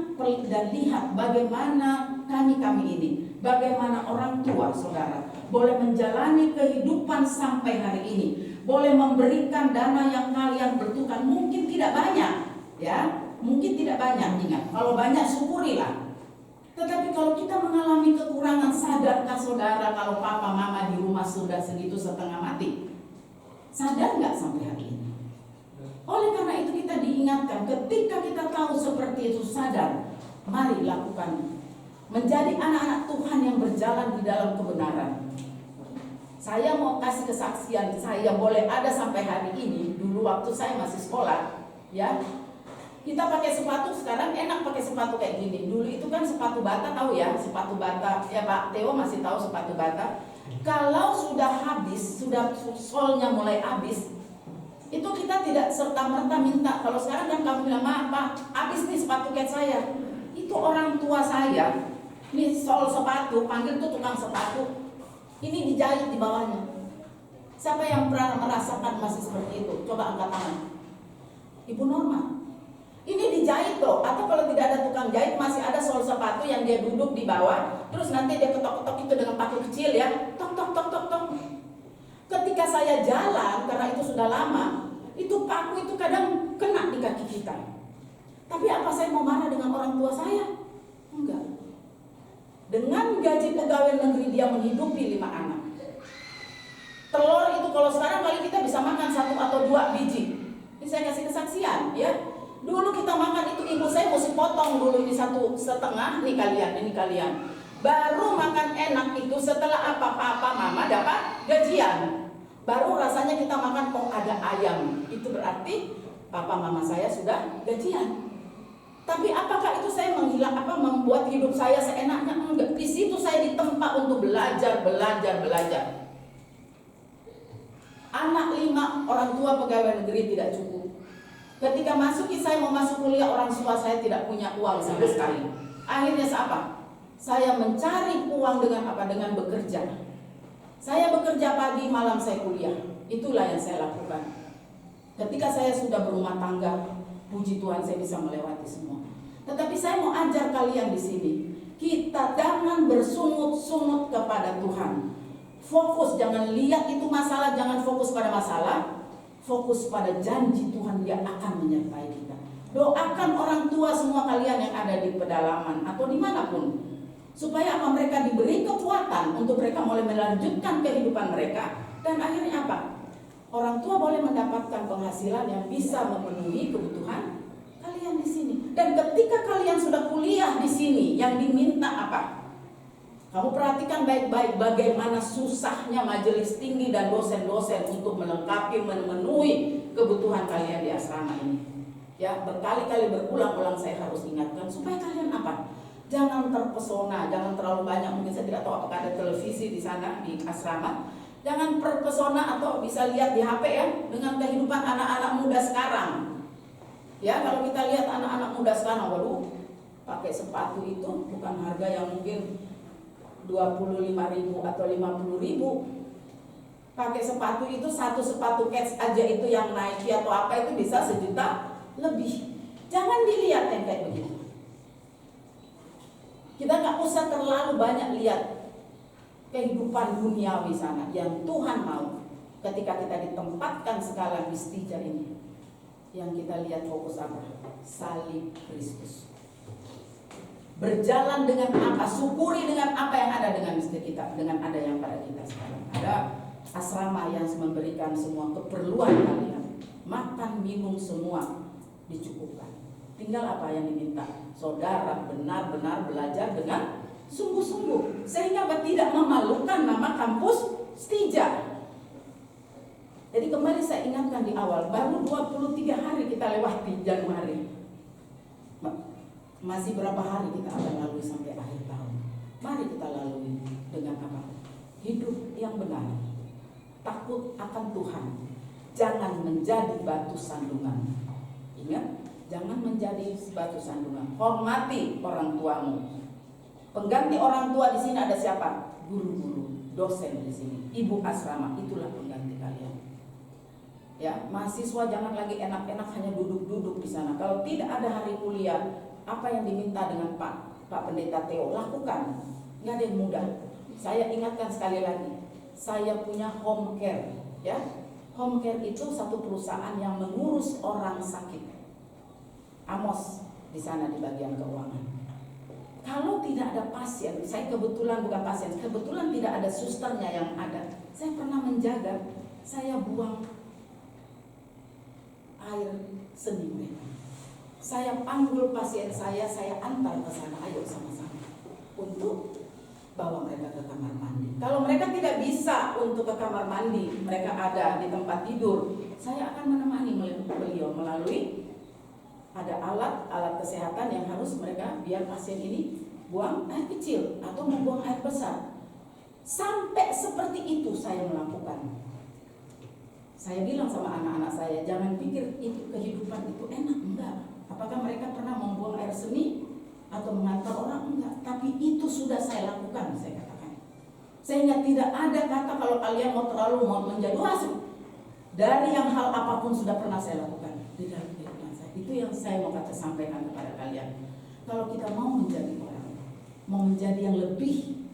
dan lihat bagaimana kami ini, bagaimana orang tua saudara boleh menjalani kehidupan sampai hari ini, boleh memberikan dana yang kalian butuhkan. Mungkin tidak banyak, ya, mungkin tidak banyak. Ingat, kalau banyak syukurilah. Tetapi kalau kita mengalami kekurangan, sadarkah saudara kalau papa mama di rumah sudah segitu setengah mati? Sadar nggak sampai hari ini? Oleh karena itu kita diingatkan, ketika kita tahu seperti itu, sadar, mari lakukan. Menjadi anak-anak Tuhan yang berjalan di dalam kebenaran. Saya mau kasih kesaksian, saya boleh ada sampai hari ini. Dulu waktu saya masih sekolah, ya, kita pakai sepatu, sekarang enak pakai sepatu kayak gini. Dulu itu kan sepatu bata, tahu ya, sepatu bata. Ya Pak Theo masih tahu sepatu bata. Kalau sudah habis, sudah solnya mulai habis, itu kita tidak serta-merta minta. Kalau sekarang kan kamu bilang, "Ma, Pak, habis nih sepatu cat saya." Itu orang tua saya, nih sol sepatu, panggil tuh tukang sepatu, ini dijahit di bawahnya. Siapa yang pernah merasakan masih seperti itu? Coba angkat tangan. Ibu Norma, ini dijahit loh. Atau kalau tidak ada tukang jahit, masih ada sol sepatu yang dia duduk di bawah, terus nanti dia ketok-ketok itu dengan paku kecil, ya, tok tok tok tok tok. Ketika saya jalan, karena itu sudah lama, itu paku itu kadang kena di kaki kita. Tapi apa saya mau marah dengan orang tua saya? Enggak. Dengan gaji pegawai negeri dia menghidupi 5 anak. Telur itu kalau sekarang kali kita bisa makan 1 atau 2 biji. Ini saya kasih kesaksian, ya. Dulu kita makan itu ibu saya mesti potong dulu ini 1,5, ini kalian. Baru makan enak itu setelah papa mama dapat gajian. Baru rasanya kita makan kok ada ayam. Itu berarti papa mama saya sudah gajian. Tapi apakah itu saya membuat hidup saya seenaknya? Enggak. Di situ saya ditempa untuk belajar. Anak 5, orang tua pegawai negeri tidak cukup. Ketika saya mau masuk kuliah, orang tua saya tidak punya uang sama sekali. Akhirnya apa? Saya mencari uang dengan apa? Dengan bekerja. Saya bekerja pagi, malam saya kuliah. Itulah yang saya lakukan. Ketika saya sudah berumah tangga, puji Tuhan saya bisa melewati semua. Tetapi saya mau ajar kalian di sini, kita jangan bersungut-sungut kepada Tuhan. Fokus, jangan lihat itu masalah, jangan fokus pada masalah. Fokus pada janji Tuhan, Dia akan menyertai kita. Doakan orang tua semua kalian yang ada di pedalaman atau dimanapun, supaya mereka diberi kekuatan untuk mereka mulai melanjutkan kehidupan mereka. Dan akhirnya apa? Orang tua boleh mendapatkan penghasilan yang bisa memenuhi kebutuhan kalian di sini. Dan ketika kalian sudah kuliah di sini, yang diminta apa? Kamu perhatikan baik-baik bagaimana susahnya majelis tinggi dan dosen-dosen untuk melengkapi, memenuhi kebutuhan kalian di asrama ini. Ya, berkali-kali berulang-ulang saya harus ingatkan supaya kalian apa? Jangan terpesona, jangan terlalu banyak. Mungkin saya tidak tahu apakah ada televisi di sana di asrama. Jangan terpesona atau bisa lihat di HP ya dengan kehidupan anak-anak muda sekarang. Ya, kalau kita lihat anak-anak muda sekarang, waduh, pakai sepatu itu bukan harga yang mungkin 25.000 atau 50.000. Pakai sepatu itu, satu sepatu Keds aja itu yang Nike atau apa itu bisa 1 juta lebih. Jangan dilihat yang kayak begitu. Kita nggak usah terlalu banyak lihat kehidupan duniawi sana. Yang Tuhan mau ketika kita ditempatkan skala mistija ini, yang kita lihat fokus apa? Salib Kristus. Berjalan dengan apa? Syukuri dengan apa yang ada dengan misteri kita, dengan ada yang pada kita sekarang. Ada asrama yang memberikan semua keperluan kalian, makan, minum semua dicukupkan. Tinggal apa yang diminta? Saudara benar-benar belajar dengan sungguh-sungguh, sehingga tidak memalukan nama kampus Stija. Jadi kembali saya ingatkan di awal, baru 23 hari kita lewati Januari. Masih berapa hari kita akan lalui sampai akhir tahun? Mari kita lalui dengan apa? Hidup yang benar, takut akan Tuhan, jangan menjadi batu sandungan. Ingat, jangan menjadi batu sandungan. Hormati orang tuamu. Pengganti orang tua di sini ada siapa? Guru-guru, dosen di sini, ibu asrama, itulah pengganti kalian. Ya, mahasiswa jangan lagi enak-enak hanya duduk-duduk di sana. Kalau tidak ada hari kuliah, apa yang diminta dengan Pak Pendeta Theo lakukan. Nggak ada yang mudah. Saya ingatkan sekali lagi, saya punya home care. Ya, home care itu satu perusahaan yang mengurus orang sakit. Amos di sana di bagian keuangan. Kalau tidak ada pasien, saya kebetulan bukan pasien, kebetulan tidak ada susternya yang ada. Saya pernah menjaga, saya buang air seni mereka. Saya panggil pasien saya antar ke sana, ayo sama-sama untuk bawa mereka ke kamar mandi. Kalau mereka tidak bisa untuk ke kamar mandi, mereka ada di tempat tidur, saya akan menemani beliau melalui ada alat kesehatan yang harus mereka biar pasien ini buang air kecil atau membuang air besar. Sampai seperti itu saya melakukan. Saya bilang sama anak-anak saya, jangan pikir itu kehidupan itu enak, enggak. Apakah mereka pernah membuang air seni atau mengantar orang? Enggak. Tapi itu sudah saya lakukan, saya katakan. Sehingga tidak ada kata kalau kalian mau menjadi wasit. Dari yang hal apapun sudah pernah saya lakukan di dalam kehidupan saya. Itu yang saya mau sampaikan kepada kalian. Kalau kita mau menjadi orang, mau menjadi yang lebih,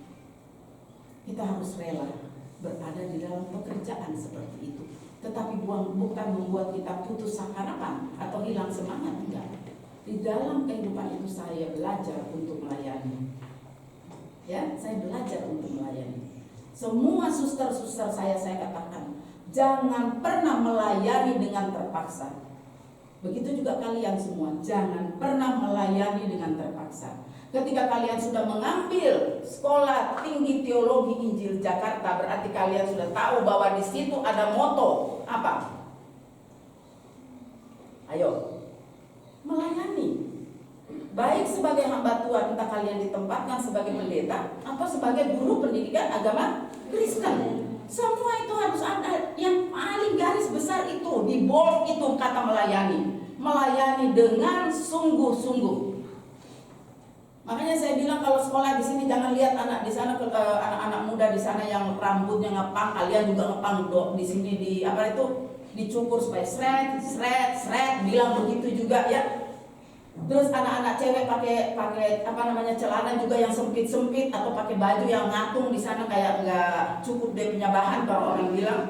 kita harus rela berada di dalam pekerjaan seperti itu. Tetapi bukan membuat kita putus harapan atau hilang semangat, enggak. Di dalam kehidupan itu saya belajar untuk melayani. Ya, saya belajar untuk melayani. Semua suster-suster saya katakan, jangan pernah melayani dengan terpaksa. Begitu juga kalian semua, jangan pernah melayani dengan terpaksa. Ketika kalian sudah mengambil sekolah tinggi teologi Injil Jakarta, berarti kalian sudah tahu bahwa di situ ada moto apa? Ayo, melayani. Baik sebagai hamba Tuhan, entah kalian ditempatkan sebagai pendeta atau sebagai guru pendidikan agama Kristen. Semua itu harus ada. Yang paling garis besar itu, di bold itu kata melayani. Melayani dengan sungguh-sungguh. Makanya saya bilang kalau sekolah di sini jangan lihat anak di sana, anak-anak muda di sana yang rambutnya ngepang, kalian juga ngepang di sini di apa itu dicukur supaya seret, bilang begitu juga ya. Terus anak-anak cewek pakai apa namanya celana juga yang sempit atau pakai baju yang ngatung di sana kayak nggak cukup dia punya bahan kalau orang bilang.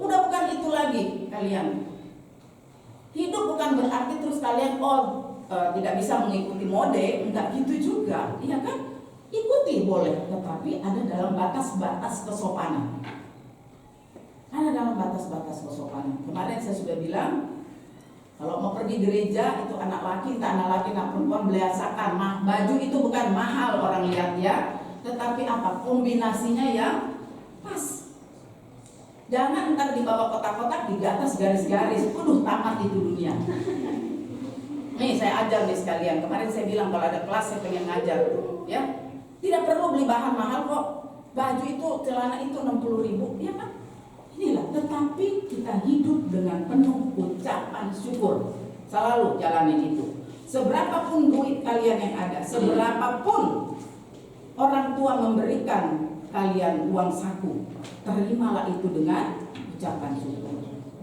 Udah bukan itu lagi kalian. Hidup bukan berarti terus kalian tidak bisa mengikuti mode, enggak gitu juga, iya kan? Ikuti boleh, tetapi ada dalam batas-batas kesopanan. Ada dalam batas-batas kesopanan. Kemarin saya sudah bilang, kalau mau pergi gereja itu anak laki, anak perempuan beliasakan. Baju itu bukan mahal orang lihat ya, tetapi apa? Kombinasinya yang pas. Jangan ntar dibawa kotak-kotak di atas garis-garis. Tamat itu dunia. Nih saya ajar nih sekalian. Kemarin saya bilang kalau ada kelas saya pengen ngajar, ya. Tidak perlu beli bahan mahal kok. Baju itu, celana itu 60.000, ya kan? Inilah. Tetapi kita hidup dengan penuh ucapan syukur. Selalu jalanin itu. Seberapapun duit kalian yang ada, seberapapun orang tua memberikan kalian uang saku, terimalah itu dengan ucapan syukur.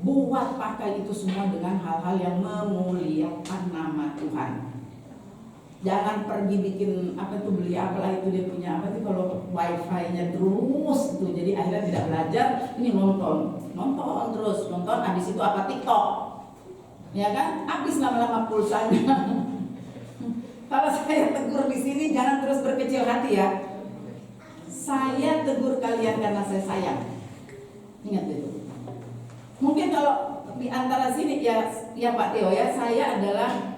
Buat pakai itu semua dengan hal-hal yang memuliakan nama Tuhan. Jangan pergi bikin apa itu beli apalah itu dia punya apa itu kalau wifi-nya terus itu jadi akhirnya tidak belajar. Ini nonton terus habis itu apa TikTok, ya kan? Habis lama-lama pulsanya. Kalau saya tegur di sini jangan terus berkecil hati ya. Saya tegur kalian karena saya sayang. Ingat itu. Mungkin kalau di antara sini ya Pak Teo ya, saya adalah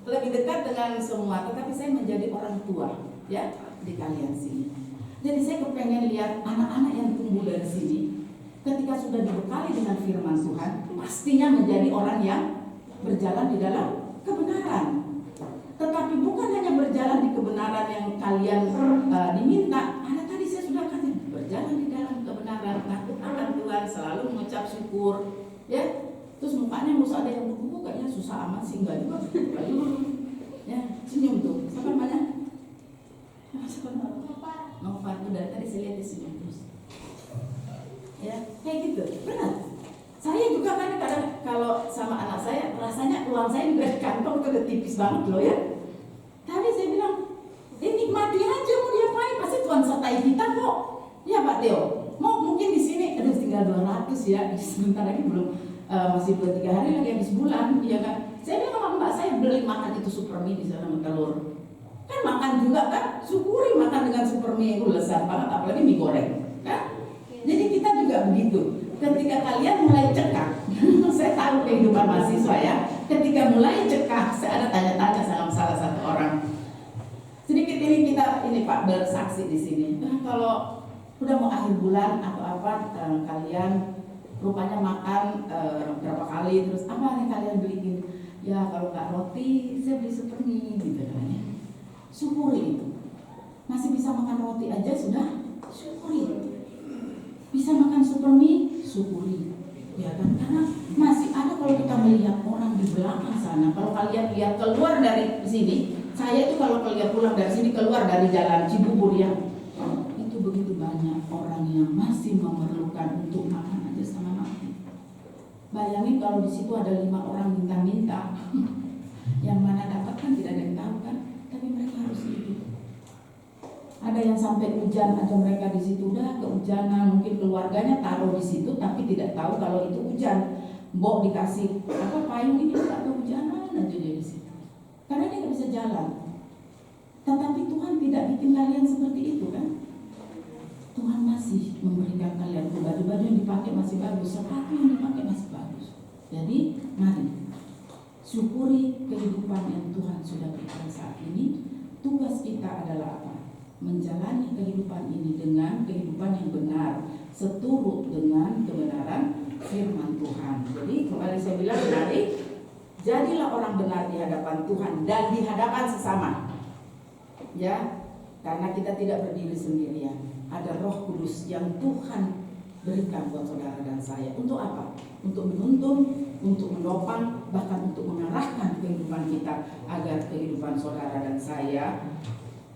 lebih dekat dengan semua, tetapi saya menjadi orang tua ya di kalian sini. Jadi saya kepengen lihat anak-anak yang tumbuh dari sini, ketika sudah dibekali dengan firman Tuhan, pastinya menjadi orang yang berjalan di dalam kebenaran. Tetapi bukan hanya berjalan di kebenaran yang kalian diminta. Ada tadi saya sudah katakan berjalan di dalam kebenaran, takut akan Tuhan, selalu mengucap syukur, ya. Terus mukanya musa ada yang buku kayaknya susah amat sih, enggak juga. Ya, senyum tuh. Siapa namanya? Nova itu dari tadi saya lihat dia senyum terus. Ya, kayak gitu. Benar. Saya juga kan kadang kalau sama anak saya rasanya uang saya juga di kantong itu udah tipis banget loh ya. Tapi saya bilang, nikmati aja mau diapain, pasti Tuhan sertai kita kok. Ya Pak Teo, mau mungkin di sini aduh tinggal 200 ya, sebentar lagi belum masih 2-3 hari lagi habis bulan, ya kan? Saya bilang sama mbak saya beli makan itu super mie di sana sama telur. Kan makan juga kan, syukuri makan dengan super mie itu lezat banget, apalagi mie goreng, kan? Jadi kita juga begitu. Ketika kalian mulai cekak, saya tahu kehidupan mahasiswa ya. Ketika mulai cekak, saya ada tanya-tanya sama salah satu orang. Sedikit ini Pak bersaksi di sini. Kalau udah mau akhir bulan atau apa, kalian rupanya makan berapa kali, terus apa nih kalian beliin? Ya kalau nggak roti, saya beli super mie gitu kan ya. Syukuri itu. Masih bisa makan roti aja sudah syukuri. Bisa makan super mie, syukuri. Ya kan? Karena masih ada kalau kita melihat orang di belakang sana. Kalau kalian lihat keluar dari sini, saya itu kalau kalian pulang dari sini keluar dari jalan Cibubur ya, itu begitu banyak orang yang masih memerlukan untuk makan aja setengah mati. Bayangin kalau di situ ada 5 orang minta-minta, yang mana dapat kan tidak ada yang tahu kan, tapi mereka harus hidup. Ada yang sampai hujan aja mereka di situ udah kehujanan, mungkin keluarganya taruh di situ tapi tidak tahu kalau itu hujan. Mbok dikasih apa payung ini tidak kehujanan aja dia di situ. Karena dia nggak bisa jalan. Tetapi Tuhan tidak bikin kalian seperti itu kan? Tuhan masih memberikan kalian baju-baju yang dipakai masih bagus, sepatu yang dipakai masih bagus. Jadi mari syukuri kehidupan yang Tuhan sudah berikan saat ini. Tugas kita adalah apa? Menjalani kehidupan ini dengan kehidupan yang benar, seturut dengan kebenaran firman Tuhan. Jadi kembali saya bilang tadi, jadilah orang benar di hadapan Tuhan dan di hadapan sesama. Ya, karena kita tidak berdiri sendirian. Ada Roh Kudus yang Tuhan berikan buat saudara dan saya. Untuk apa? Untuk menuntun, untuk menopang, bahkan untuk mengarahkan kehidupan kita agar kehidupan saudara dan saya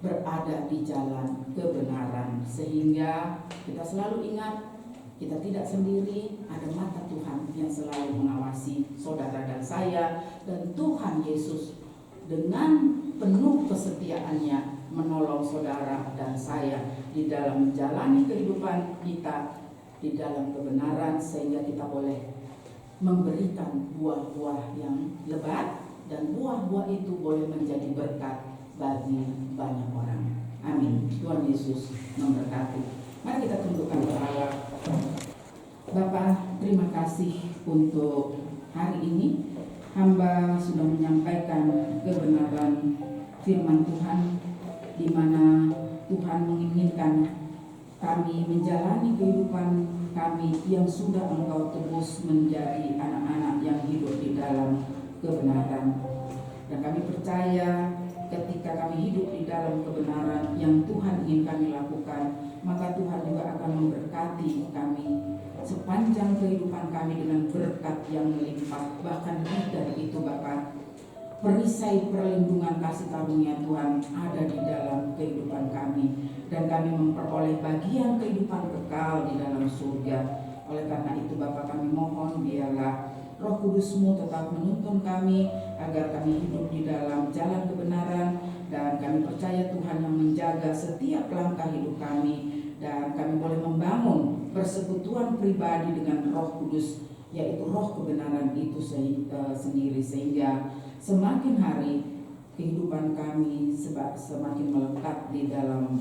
berada di jalan kebenaran. Sehingga kita selalu ingat, kita tidak sendiri, ada mata Tuhan yang selalu mengawasi saudara dan saya. Dan Tuhan Yesus dengan penuh kesetiaannya menolong saudara dan saya di dalam menjalani kehidupan kita di dalam kebenaran, sehingga kita boleh memberikan buah-buah yang lebat, dan buah-buah itu boleh menjadi berkat bagi banyak orang. Amin. Tuhan Yesus memberkati. Mari kita tundukkan kepala. Bapa, terima kasih untuk hari ini. Hamba sudah menyampaikan kebenaran firman Tuhan, di mana Tuhan menginginkan kami menjalani kehidupan kami yang sudah Engkau tebus menjadi anak-anak yang hidup di dalam kebenaran. Dan kami percaya ketika kami hidup di dalam kebenaran yang Tuhan ingin kami lakukan, maka Tuhan juga akan memberkati kami sepanjang kehidupan kami dengan berkat yang melimpah. Bahkan lebih dari itu Bapa, perisai perlindungan kasih karunia Tuhan ada di dalam kehidupan kami, dan kami memperoleh bagian kehidupan kekal di dalam surga. Oleh karena itu Bapa, kami mohon biarlah Roh Kudus-Mu tetap menuntun kami agar kami hidup di dalam jalan kebenaran, dan kami percaya Tuhan yang menjaga setiap langkah hidup kami, dan kami boleh membangun persekutuan pribadi dengan Roh Kudus, yaitu Roh kebenaran itu sendiri, sehingga semakin hari kehidupan kami semakin melekat di dalam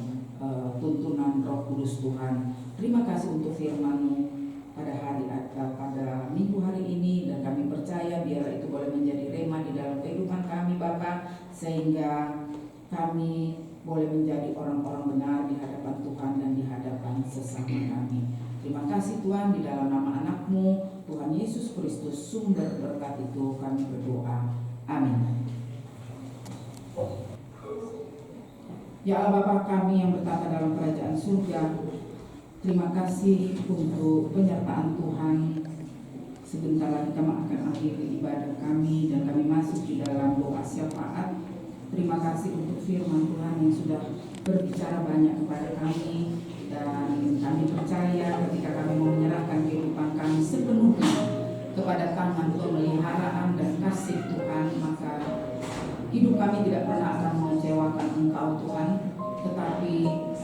tuntunan Roh Kudus Tuhan. Terima kasih untuk firman-Mu pada minggu hari ini, dan kami percaya biar itu boleh menjadi rema di dalam kehidupan kami Bapa, sehingga kami boleh menjadi orang-orang benar di hadapan Tuhan dan di hadapan sesama kami. Terima kasih Tuhan, di dalam nama anak-Mu Tuhan Yesus Kristus, sumber berkat itu kami berdoa. Amin. Ya Allah Bapa kami yang bertata dalam kerajaan surga, terima kasih untuk penyertaan Tuhan. Sebentar lagi kami akan akhiri ibadah kami, dan kami masuk di dalam doa syafaat. Terima kasih untuk firman Tuhan yang sudah berbicara banyak kepada kami, dan kami percaya ketika kami mau menyerahkan kehidupan kami sepenuhnya kepada tangan pemeliharaan dan kasih Tuhan, maka hidup kami tidak pernah akan mengecewakan Engkau Tuhan, tetapi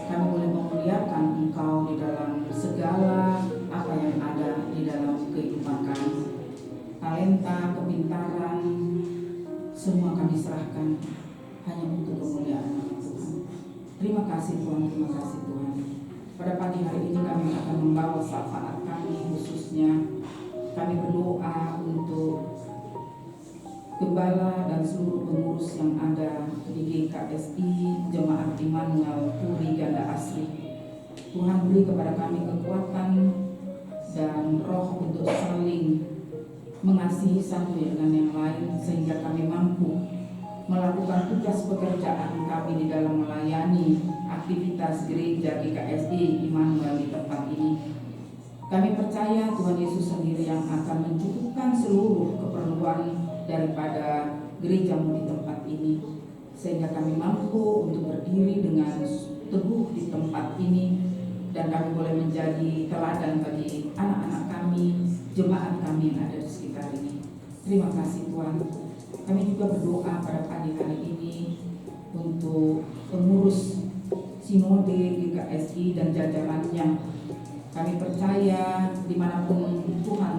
kami boleh memuliakan Engkau di dalam segala apa yang ada di dalam kehidupan kami. Talenta, kepintaran, semua kami serahkan hanya untuk kemuliaan Tuhan. Terima kasih Tuhan, terima kasih Tuhan. Pada pagi hari ini kami akan membawa syafaat kami, khususnya kami berdoa untuk Gembala dan seluruh pengurus yang ada di GKSI Jemaat Immanuel Puri Ganda Asri. Tuhan beri kepada kami kekuatan dan roh untuk saling mengasihi satu dengan yang lain, sehingga kami mampu melakukan tugas pekerjaan kami di dalam melayani aktivitas gereja GKSI Immanuel di tempat ini. Kami percaya Tuhan Yesus sendiri yang akan mencukupkan seluruh keperluan daripada gereja-Mu di tempat ini, sehingga kami mampu untuk berdiri dengan teguh di tempat ini, dan kami boleh menjadi teladan bagi anak-anak kami, jemaat kami yang ada di sekitar ini. Terima kasih Tuhan. Kami juga berdoa pada pagi hari ini untuk pengurus Sinode GKSI dan jajarannya. Kami percaya dimanapun Tuhan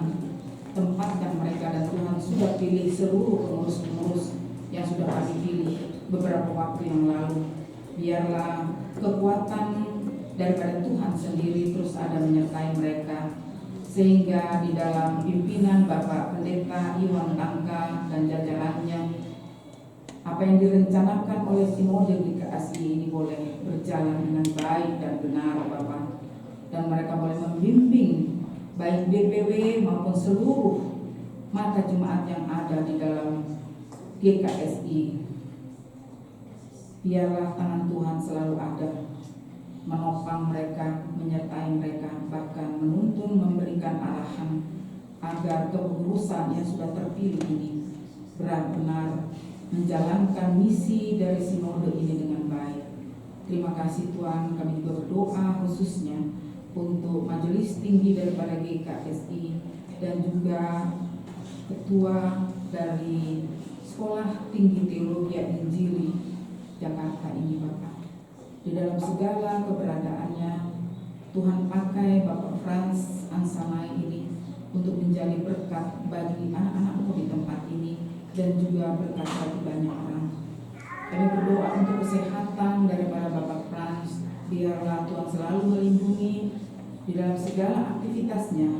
tempatkan mereka, dan Tuhan sudah pilih seluruh pengurus-pengurus yang sudah kami pilih beberapa waktu yang lalu. Biarlah kekuatan daripada Tuhan sendiri terus ada menyertai mereka, sehingga di dalam pimpinan Bapak Pendeta Iwan Tangka dan jajarannya, apa yang direncanakan oleh Sinode GKSI ini boleh berjalan dengan baik dan benar Bapak, dan mereka boleh membimbing baik DPW maupun seluruh mata jemaat yang ada di dalam GKSI. Biarlah tangan Tuhan selalu ada, menopang mereka, menyertai mereka, bahkan menuntun, memberikan arahan agar kepengurusan yang sudah terpilih ini benar-benar menjalankan misi dari sinode ini dengan baik. Terima kasih Tuhan, kami juga berdoa khususnya untuk majelis tinggi daripada GKSI dan juga ketua dari Sekolah Tinggi Teologi Injili Jakarta ini Bapak. Di dalam segala keberadaannya, Tuhan pakai Bapak Frans Ansamai ini untuk menjadi berkat bagi anak-anakmu di tempat ini dan juga berkat bagi banyak orang. Kami berdoa untuk kesehatan daripada Bapak Frans, biarlah Tuhan selalu melindungi di dalam segala aktivitasnya,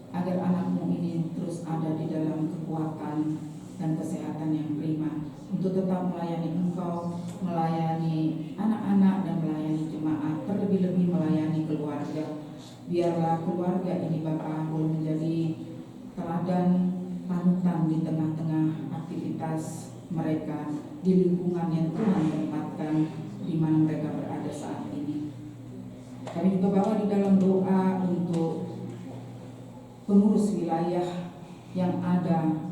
agar anakmu ini terus ada di dalam kekuatan dan kesehatan yang prima untuk tetap melayani Engkau, melayani anak-anak dan melayani jemaat, terlebih-lebih melayani keluarga. Biarlah keluarga ini Bapak boleh menjadi teladan panutan di tengah-tengah aktivitas mereka di lingkungan yang Tuhan tempatkan di mana mereka berada saat ini. Kami juga bawa di dalam doa untuk pengurus wilayah yang ada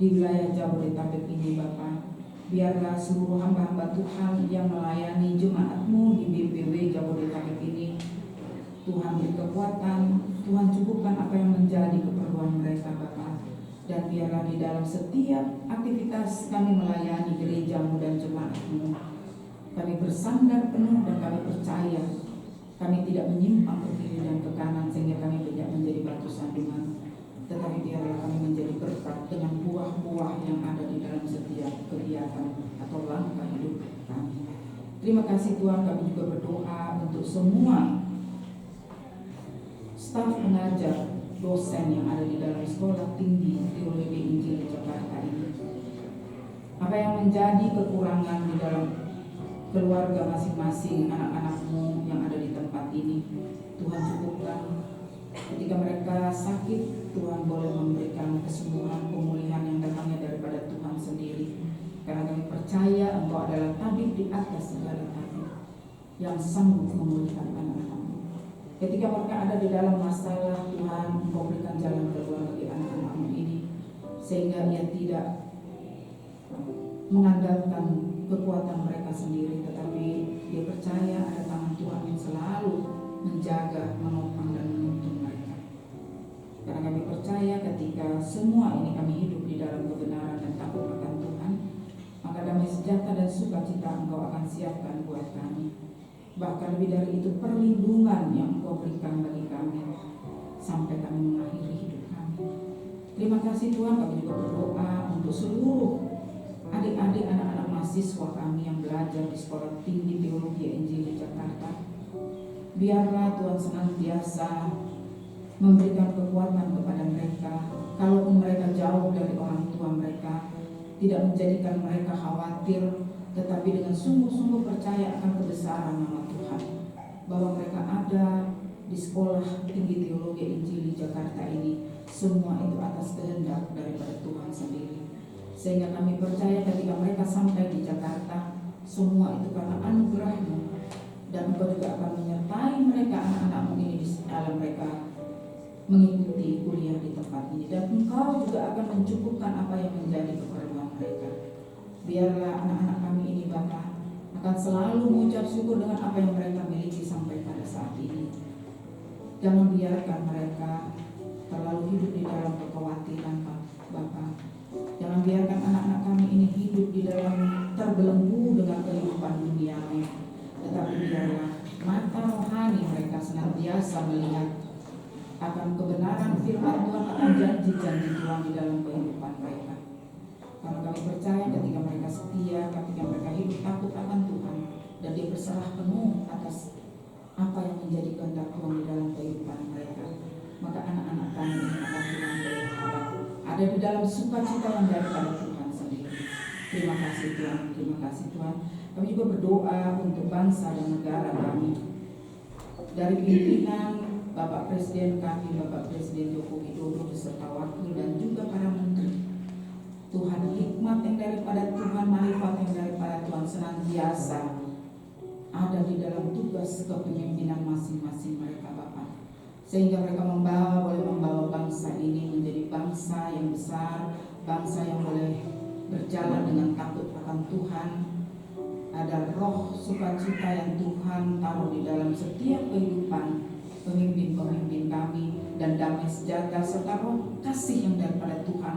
di wilayah Jabodetabek ini Bapak. Biarlah seluruh hamba-hamba Tuhan yang melayani jemaat-Mu di BPW Jabodetabek ini, Tuhan beri kekuatan, Tuhan cukupkan apa yang menjadi keperluan mereka Bapak. Dan biarlah di dalam setiap aktivitas kami melayani gereja-Mu dan jemaat-Mu, kami bersandar penuh dan kami percaya kami tidak menyimpang ke kiri dan ke kanan sehingga kami tidak menjadi batu sandungan, tetapi biarlah kami menjadi berkat dengan buah-buah yang ada di dalam setiap kegiatan atau langkah hidup kami. Terima kasih Tuhan, kami juga berdoa untuk semua staf pengajar, dosen yang ada di dalam Sekolah Tinggi Teologi Injil Jakarta ini. Apa yang menjadi kekurangan di dalam keluarga masing-masing anak-anakmu yang ada di tempat ini, Tuhan cukupkan. Ketika mereka sakit, Tuhan boleh memberikan kesembuhan, pemulihan yang datangnya daripada Tuhan sendiri. Karena kami percaya Engkau adalah tabib di atas segala tabib yang sanggup memulihkan anak-anakmu. Ketika mereka ada di dalam masalah, Tuhan Engkau berikan jalan keluar bagi anak-anakmu ini, sehingga ia tidak mengandalkan kekuatan mereka sendiri, tetapi dia percaya ada tangan Tuhan yang selalu menjaga, menopang dan menuntun mereka. Karena kami percaya ketika semua ini kami hidup di dalam kebenaran dan takut akan Tuhan, maka damai sejahtera dan sukacita Engkau akan siapkan buat kami. Bahkan lebih dari itu, perlindungan yang Engkau berikan bagi kami sampai kami mengakhiri hidup kami. Terima kasih Tuhan, kami juga berdoa untuk seluruh adik-adik anak-anak mahasiswa kami yang belajar di Sekolah Tinggi Teologi Injil di Jakarta. Biarlah Tuhan senantiasa memberikan kekuatan kepada mereka, kalaupun mereka jauh dari orang tua mereka, tidak menjadikan mereka khawatir, tetapi dengan sungguh-sungguh percaya akan kebesaran nama Tuhan, bahwa mereka ada di Sekolah Tinggi Teologi Injil di Jakarta ini, semua itu atas kehendak daripada Tuhan sendiri. Sehingga kami percaya ketika mereka sampai di Jakarta, semua itu karena anugerah-Mu, dan Engkau juga akan menyertai mereka, anak-anak-Mu ini di dalam mereka mengikuti kuliah di tempat ini, dan Engkau juga akan mencukupkan apa yang menjadi keperluan mereka. Biarlah anak-anak kami ini Bapa akan selalu mengucap syukur dengan apa yang mereka miliki sampai pada saat ini. Jangan biarkan mereka terlalu hidup di dalam kekhawatiran Bapa. Jangan biarkan anak-anak kami ini hidup di dalam terbelenggu dengan kehidupan duniawi, tetapi biarlah mata rohani mereka senantiasa melihat akan kebenaran firman Tuhan, akan janji-janji Tuhan di dalam kehidupan mereka. Karena kami percaya ketika mereka setia, ketika mereka hidup takut akan Tuhan, dan dia berserah penuh atas apa yang menjadi kehendak Tuhan di dalam kehidupan mereka, maka ada di dalam sukacita yang daripada Tuhan sendiri. Terima kasih Tuhan, terima kasih Tuhan. Kami juga berdoa untuk bangsa dan negara kami, dari pimpinan Bapak Presiden kami, Bapak Presiden Joko Widodo beserta wakil dan juga para menteri. Tuhan, hikmat yang daripada Tuhan, marifat yang daripada Tuhan senantiasa ada di dalam tugas kepemimpinan masing-masing mereka Bapak, sehingga mereka boleh membawa bangsa ini menjadi bangsa yang besar, bangsa yang boleh berjalan dengan takut akan Tuhan. Ada roh sukacita yang Tuhan taruh di dalam setiap kehidupan pemimpin-pemimpin kami, dan damai sejahtera serta roh kasih yang daripada Tuhan,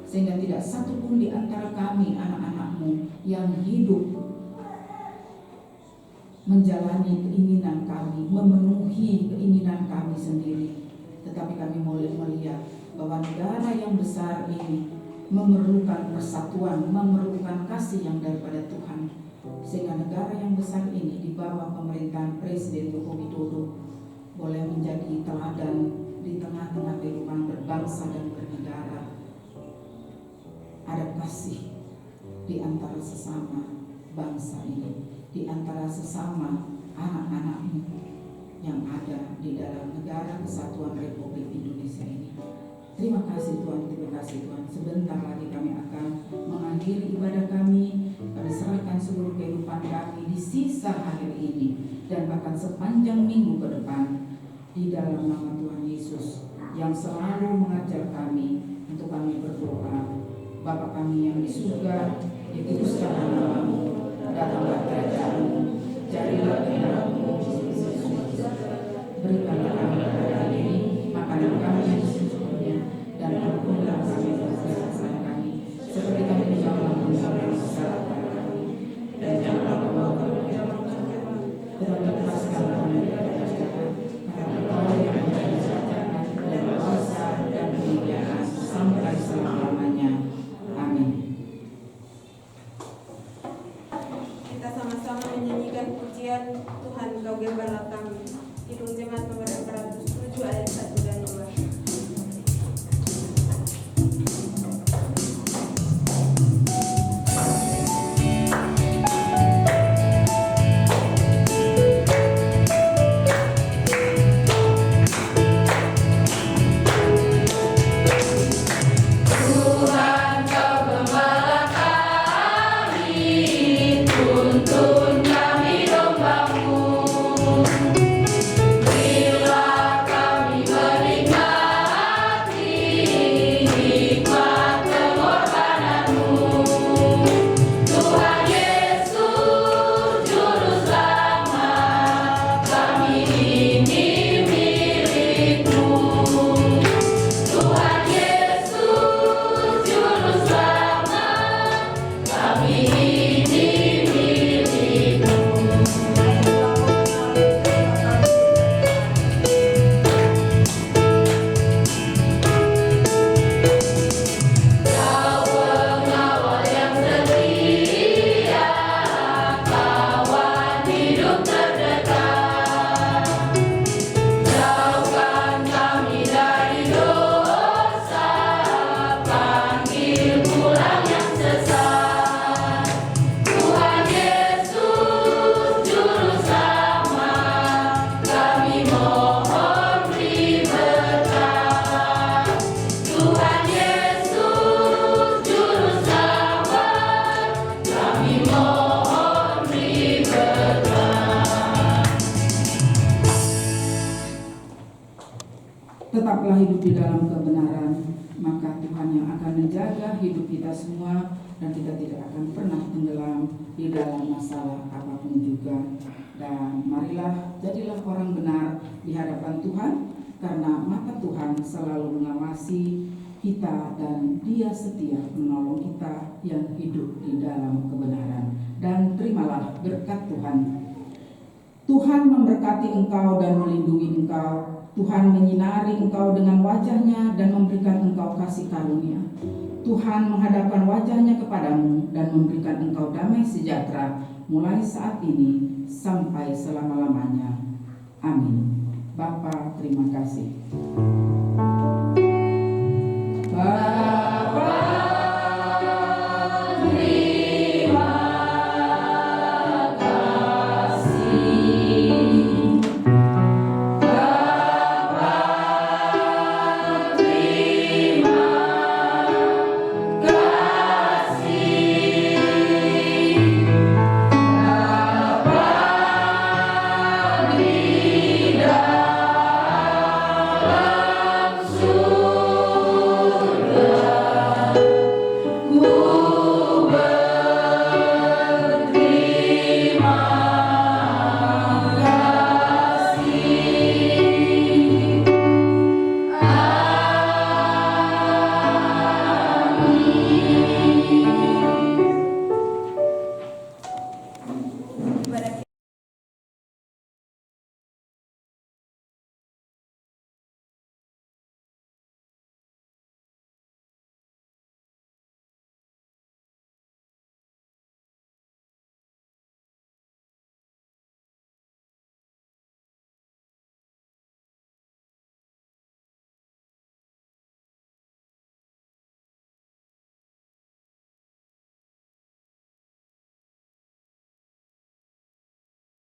sehingga tidak satu pun di antara kami anak-anak-Mu yang hidup menjalani keinginan kami, memenuhi keinginan kami sendiri, tetapi kami boleh melihat bahwa negara yang besar ini memerlukan persatuan, memerlukan kasih yang daripada Tuhan, sehingga negara yang besar ini di bawah pemerintahan Presiden Joko Widodo boleh menjadi teladan di tengah-tengah kehidupan berbangsa dan bernegara. Ada kasih di antara sesama bangsa ini, di antara sesama anak-anak-Mu yang ada di dalam negara kesatuan Republik Indonesia ini. Terima kasih Tuhan, terima kasih Tuhan. Sebentar lagi kami akan mengakhiri ibadah kami. Kami serahkan seluruh kehidupan kami di sisa hari ini dan bahkan sepanjang minggu ke depan di dalam nama Tuhan Yesus yang selalu mengajar kami untuk kami berdoa. Bapa kami yang di surga, dikuduskanlah nama-Mu, datanglah kerajaan-Mu, jadilah kehendak-Mu. Berikanlah kami pada hari ini makanan kami yang secukupnya, dan ampunilah kami dosa-dosa kami, seperti kami juga mengampuni dosa kami, dan janganlah membawa kami ke dalam pencobaan, tetapi lepaskanlah kami dari jahat, karena Engkau yang mempunyai kerajaan dan kuasa dan kemuliaan sampai selama-lamanya. Amin. Kita sama-sama menyanyikan pujian Tuhan Kau Gembala Kami. Kidung Jemaat nomor 407 ayat 1 dan 2. Tetaplah hidup di dalam kebenaran, maka Tuhan yang akan menjaga hidup kita semua, dan kita tidak akan pernah tenggelam di dalam masalah apapun juga. Dan marilah jadilah orang benar di hadapan Tuhan, karena mata Tuhan selalu mengawasi kita dan Dia setia menolong kita yang hidup di dalam kebenaran. Dan terimalah berkat Tuhan. Tuhan memberkati engkau dan melindungi engkau. Tuhan menyinari engkau dengan wajah-Nya dan memberikan engkau kasih karunia. Tuhan menghadapkan wajah-Nya kepadamu dan memberikan engkau damai sejahtera mulai saat ini sampai selama-lamanya. Amin. Bapa, terima kasih.